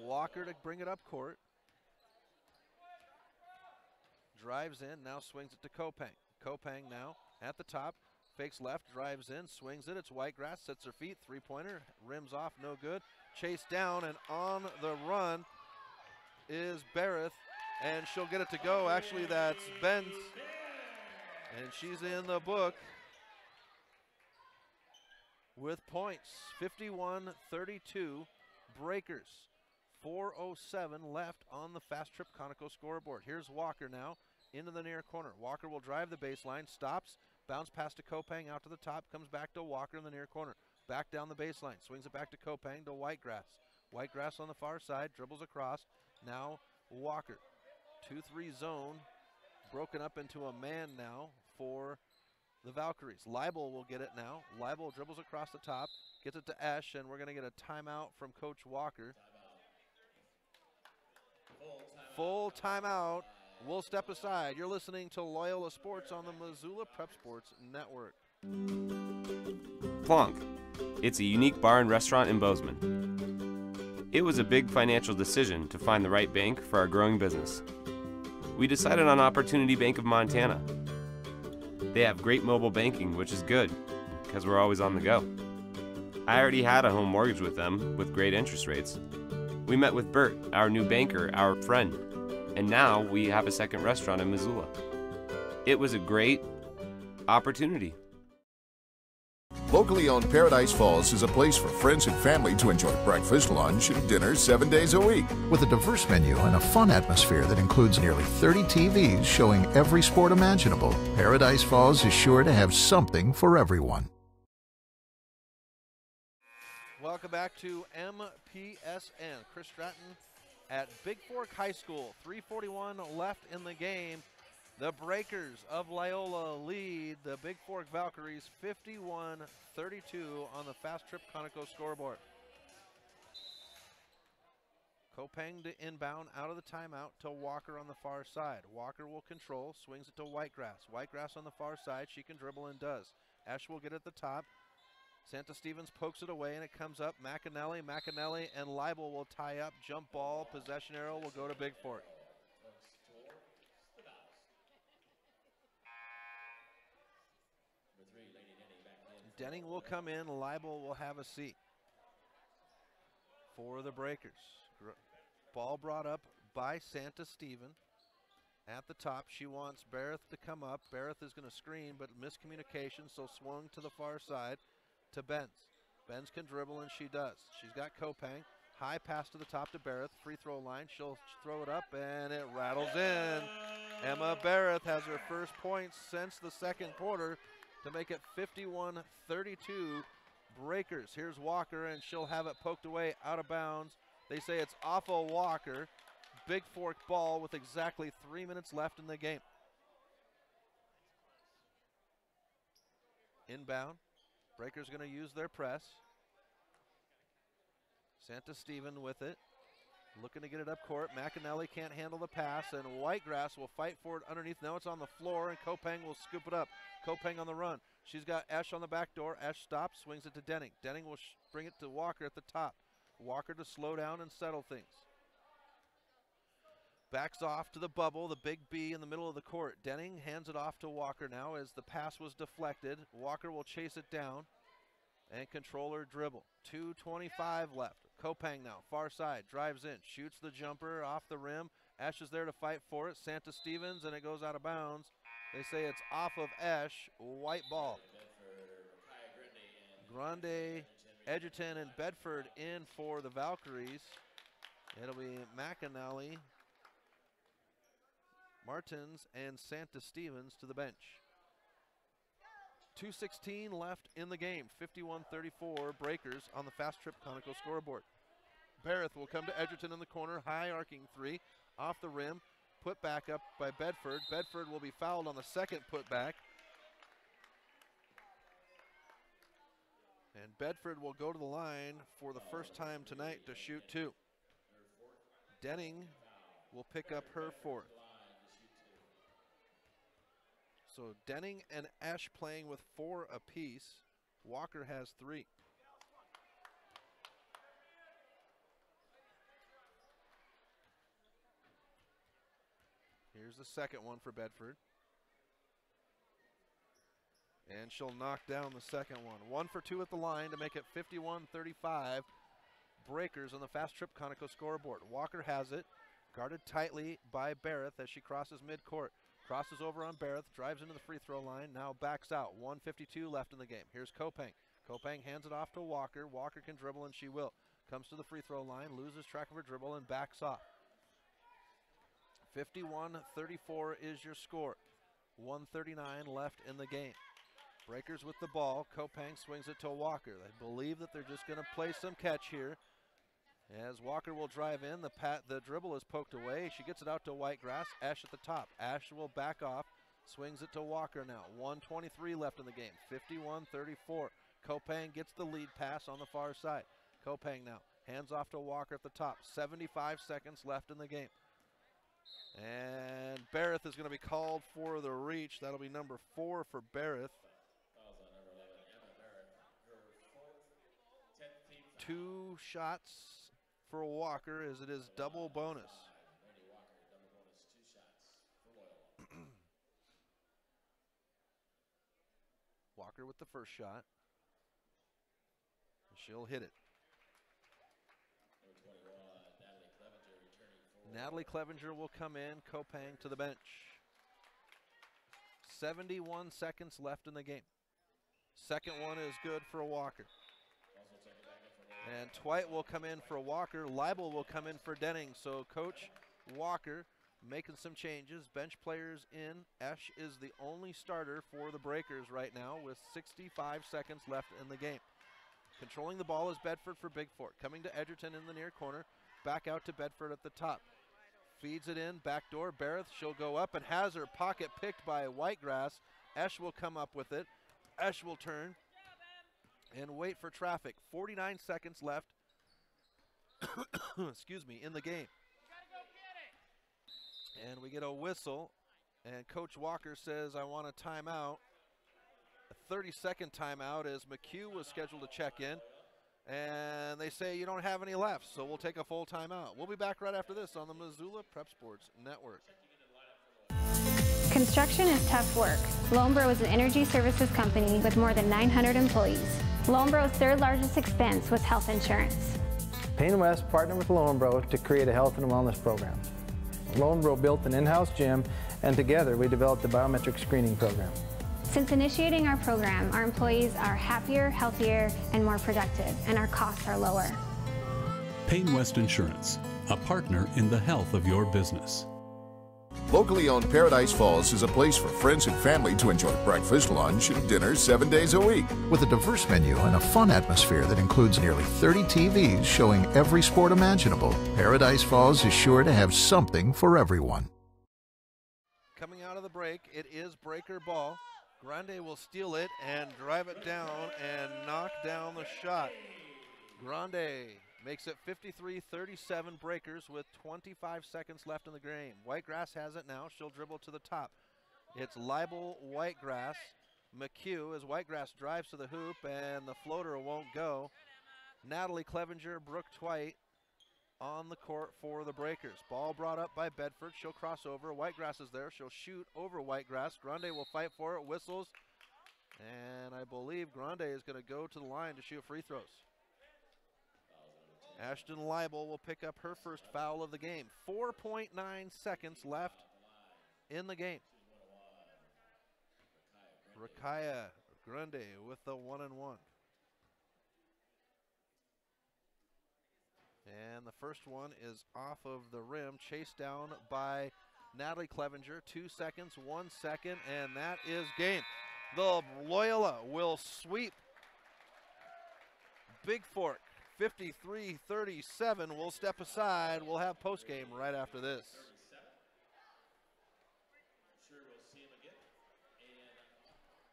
Walker to bring it up court. Drives in, now swings it to Kopang. Kopang now at the top, fakes left, drives in, swings it. It's Whitegrass, sets her feet, three-pointer, rims off, no good. Chased down, and on the run is Barrett, and she'll get it to go. Actually, that's Benz, and she's in the book with points. 51-32, Breakers. 4:07 left on the Fast Trip Conoco scoreboard. Here's Walker now into the near corner. Walker will drive the baseline, stops, bounce pass to Kopang out to the top, comes back to Walker in the near corner. Back down the baseline, swings it back to Kopang to Whitegrass. Whitegrass on the far side, dribbles across. Now Walker, 2-3 zone, broken up into a man now for the Valkyries. Leibel will get it now. Leibel dribbles across the top, gets it to Esch, and we're going to get a timeout from Coach Walker. Full timeout. We'll step aside. You're listening to Loyola Sports on the Missoula Prep Sports Network. Plonk. It's a unique bar and restaurant in Bozeman. It was a big financial decision to find the right bank for our growing business. We decided on Opportunity Bank of Montana. They have great mobile banking, which is good, because we're always on the go. I already had a home mortgage with them with great interest rates. We met with Bert, our new banker, our friend, and now we have a second restaurant in Missoula. It was a great opportunity. Locally owned Paradise Falls is a place for friends and family to enjoy breakfast, lunch, and dinner 7 days a week. With a diverse menu and a fun atmosphere that includes nearly 30 TVs showing every sport imaginable, Paradise Falls is sure to have something for everyone. Welcome back to MPSN. Chris Stratton at Big Fork High School. 3:41 left in the game. The Breakers of Loyola lead the Big Fork Valkyries 51-32 on the Fast Trip Conoco scoreboard. Kopang to inbound out of the timeout to Walker on the far side. Walker will control, swings it to Whitegrass. Whitegrass on the far side, she can dribble and does. Esch will get at the top. Santa Stevens pokes it away and it comes up. McAnally, and Leibel will tie up. Jump ball, possession arrow will go to Big Fork. Denning will come in, Leibel will have a seat for the Breakers. Ball brought up by Santa Steven. At the top, she wants Barrett to come up. Barrett is going to screen, but miscommunication, so swung to the far side to Benz. Benz can dribble, and she does. She's got Kopang. High pass to the top to Barrett. Free throw line. She'll throw it up, and it rattles in. Emma Barrett has her first points since the second quarter to make it 51-32 Breakers. Here's Walker, and she'll have it poked away out of bounds. They say it's off of Walker. Big Fork ball with exactly 3 minutes left in the game. Inbound. Breakers going to use their press. Santa Steven with it. Looking to get it up court. McAnally can't handle the pass, and Whitegrass will fight for it underneath. Now it's on the floor, and Kopang will scoop it up. Kopang on the run. She's got Esch on the back door. Esch stops, swings it to Denning. Denning will bring it to Walker at the top. Walker to slow down and settle things. Backs off to the bubble, the big B in the middle of the court. Denning hands it off to Walker now as the pass was deflected. Walker will chase it down and control her dribble. 2:25 left. Kopang now, far side, drives in, shoots the jumper off the rim. Esch is there to fight for it. Santa Stevens, and it goes out of bounds. They say it's off of Esch, white ball. Grande, Edgerton, and Bedford in for the Valkyries. It'll be McAnally Martins and Santa Stevens to the bench. 2:16 left in the game. 51-34 Breakers on the Fast Trip Conoco scoreboard. Barrett will come to Edgerton in the corner. High arcing three off the rim. Put back up by Bedford. Bedford will be fouled on the second putback. And Bedford will go to the line for the first time tonight to shoot 2. Denning will pick up her 4th. So Denning and Esch playing with 4 apiece. Walker has 3. Here's the second one for Bedford. And she'll knock down the second one. 1 for 2 at the line to make it 51-35. Breakers on the Fast Trip Conoco scoreboard. Walker has it, guarded tightly by Barrett as she crosses midcourt. Crosses over on Barrett, drives into the free throw line, now backs out. 1:52 left in the game. Here's Kopang. Kopang hands it off to Walker. Walker can dribble, and she will. Comes to the free throw line, loses track of her dribble, and backs off. 51-34 is your score. 1:39 left in the game. Breakers with the ball. Kopang swings it to Walker. They believe that they're just going to play some catch here. As Walker will drive in, the dribble is poked away. She gets it out to Whitegrass. Esch at the top. Esch will back off. Swings it to Walker now. 1:23 left in the game. 51-34. Kopang gets the lead pass on the far side. Kopang now. Hands off to Walker at the top. 75 seconds left in the game. And Barrett is going to be called for the reach. That'll be number 4 for Barrett. 2 shots for Walker as it is double bonus. Walker with the first shot. She'll hit it. Natalie Clevenger will come in. Kopang to the bench. 71 seconds left in the game. Second one is good for Walker. And Twite will come in for Walker. Leibel will come in for Denning. So Coach Walker making some changes. Bench players in. Esch is the only starter for the Breakers right now with 65 seconds left in the game. Controlling the ball is Bedford for Big Fork. Coming to Edgerton in the near corner. Back out to Bedford at the top. Feeds it in. Backdoor. Barrett, she'll go up and has her pocket picked by Whitegrass. Esch will come up with it. Esch will turn and wait for traffic. 49 seconds left excuse me, in the game. And we get a whistle, and Coach Walker says, I want a timeout. A 30-second timeout as McHugh was scheduled to check in. And they say you don't have any left, so we'll take a full timeout. We'll be back right after this on the Missoula Prep Sports Network. Construction is tough work. Lonebro is an energy services company with more than 900 employees. Lonebro's 3rd largest expense was health insurance. Payne West partnered with Lonebro to create a health and wellness program. Lonebro built an in-house gym, and together we developed the biometric screening program. Since initiating our program, our employees are happier, healthier, and more productive, and our costs are lower. Payne West Insurance, a partner in the health of your business. Locally owned Paradise Falls is a place for friends and family to enjoy breakfast, lunch, and dinner 7 days a week. With a diverse menu and a fun atmosphere that includes nearly 30 TVs showing every sport imaginable, Paradise Falls is sure to have something for everyone. Coming out of the break, it is Breaker ball. Grande will steal it and drive it down and knock down the shot. Grande makes it 53-37 Breakers with 25 seconds left in the game. Whitegrass has it now. She'll dribble to the top. It's Leibel, Whitegrass, McHugh as Whitegrass drives to the hoop and the floater won't go. Natalie Clevenger, Brooke Twite on the court for the Breakers. Ball brought up by Bedford. She'll cross over. Whitegrass is there. She'll shoot over Whitegrass. Grande will fight for it. Whistles. And I believe Grande is going to go to the line to shoot free throws. Ashton Leibel will pick up her first foul of the game. 4.9 seconds left in the game. Rakaya Grande with the 1-and-1. And the first one is off of the rim, chased down by Natalie Clevenger, 2 seconds, 1 second, and that is game. The Loyola will sweep Big Fork 53-37. We'll step aside. We'll have postgame right after this.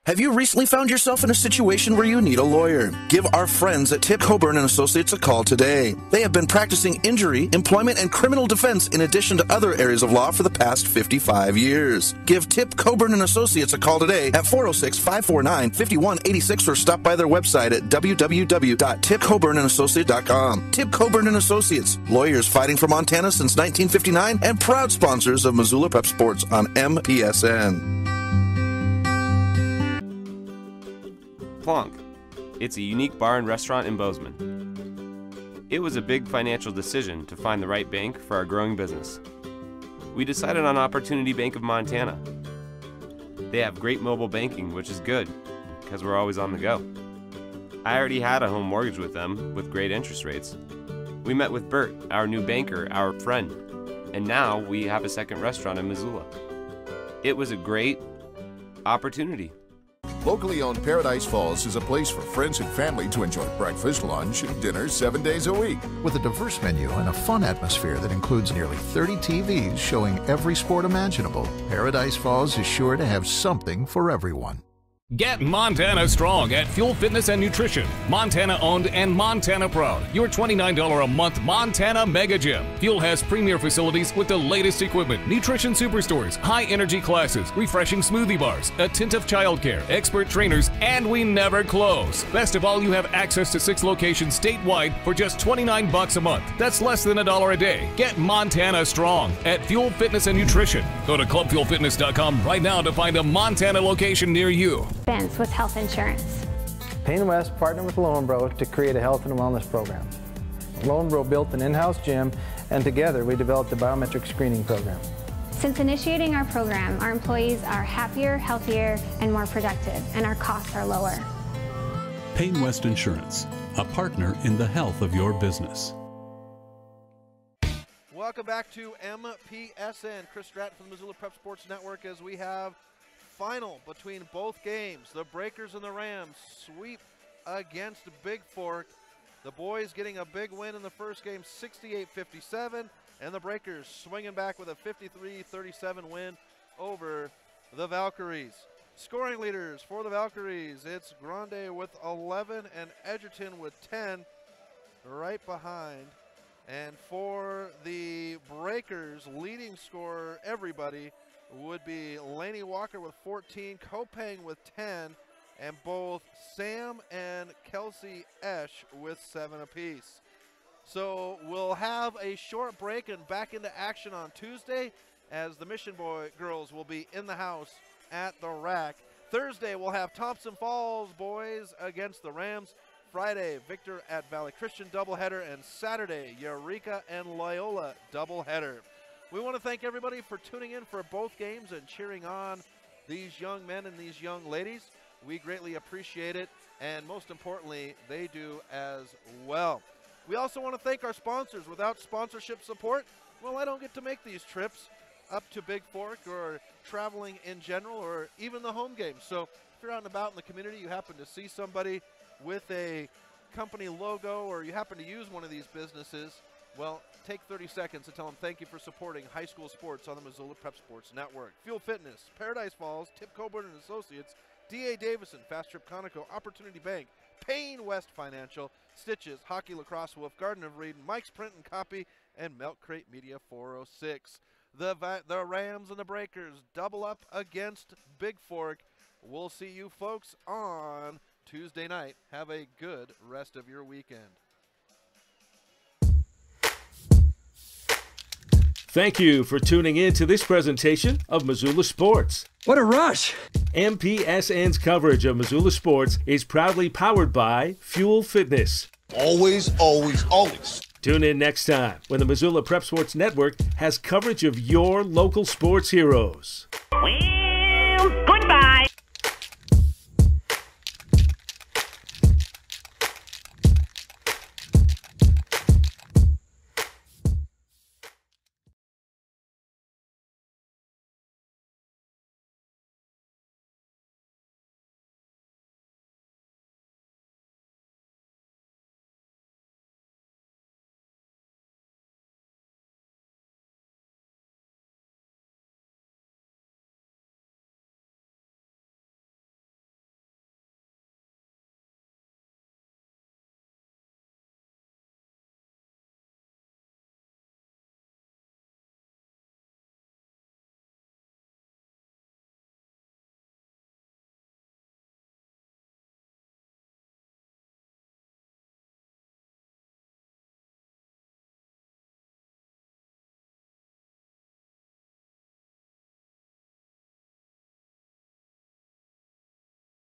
Have you recently found yourself in a situation where you need a lawyer? Give our friends at Tip Coburn & Associates a call today. They have been practicing injury, employment, and criminal defense in addition to other areas of law for the past 55 years. Give Tip Coburn & Associates a call today at 406-549-5186 or stop by their website at www.tipcoburnandassociates.com. Tip Coburn & Associates, lawyers fighting for Montana since 1959 and proud sponsors of Missoula Prep Sports on MPSN. Plonk. It's a unique bar and restaurant in Bozeman. It was a big financial decision to find the right bank for our growing business. We decided on Opportunity Bank of Montana. They have great mobile banking, which is good, because we're always on the go. I already had a home mortgage with them with great interest rates. We met with Bert, our new banker, our friend, and now we have a second restaurant in Missoula. It was a great opportunity. Locally owned Paradise Falls is a place for friends and family to enjoy breakfast, lunch, and dinner 7 days a week. With a diverse menu and a fun atmosphere that includes nearly 30 TVs showing every sport imaginable, Paradise Falls is sure to have something for everyone. Get Montana strong at Fuel Fitness and Nutrition. Montana owned and Montana proud. Your $29 a month Montana Mega Gym. Fuel has premier facilities with the latest equipment, nutrition superstores, high energy classes, refreshing smoothie bars, attentive childcare, expert trainers, and we never close. Best of all, you have access to 6 locations statewide for just $29 a month. That's less than $1 a day. Get Montana strong at Fuel Fitness and Nutrition. Go to clubfuelfitness.com right now to find a Montana location near you. With health insurance. Payne West partnered with Lowenbro to create a health and wellness program. Lowenbro built an in-house gym, and together we developed a biometric screening program. Since initiating our program, our employees are happier, healthier, and more productive, and our costs are lower. Payne West Insurance, a partner in the health of your business. Welcome back to MPSN. Chris Stratton from the Missoula Prep Sports Network as we have final between both games. The Breakers and the Rams sweep against Big Fork. The boys getting a big win in the first game, 68-57, and the Breakers swinging back with a 53-37 win over the Valkyries. Scoring leaders for the Valkyries, it's Grande with 11 and Edgerton with 10 right behind. And for the Breakers, leading scorer, everybody, would be Laney Walker with 14, Kopang with 10, and both Sam and Kelsey Esch with 7 apiece. So we'll have a short break and back into action on Tuesday as the Mission Boy girls will be in the house at the rack. Thursday we'll have Thompson Falls boys against the Rams. Friday, Victor at Valley Christian doubleheader, and Saturday, Eureka and Loyola doubleheader. We want to thank everybody for tuning in for both games and cheering on these young men and these young ladies. We greatly appreciate it, and most importantly, they do as well. We also want to thank our sponsors. Without sponsorship support, well, I don't get to make these trips up to Big Fork or traveling in general or even the home games. So if you're out and about in the community, you happen to see somebody with a company logo or you happen to use one of these businesses, well, take 30 seconds to tell them thank you for supporting high school sports on the Missoula Prep Sports Network. Fuel Fitness, Paradise Falls, Tip Coburn & Associates, D.A. Davison, Fast Trip Conoco, Opportunity Bank, Payne West Financial, Stitches, Hockey Lacrosse Wolf, Garden of Reed, Mike's Print and Copy, and Milk Crate Media 406. The Rams and the Breakers double up against Big Fork. We'll see you folks on Tuesday night. Have a good rest of your weekend. Thank you for tuning in to this presentation of Missoula Sports. What a rush! MPSN's coverage of Missoula Sports is proudly powered by Fuel Fitness. Always, always, always. Tune in next time when the Missoula Prep Sports Network has coverage of your local sports heroes. Well,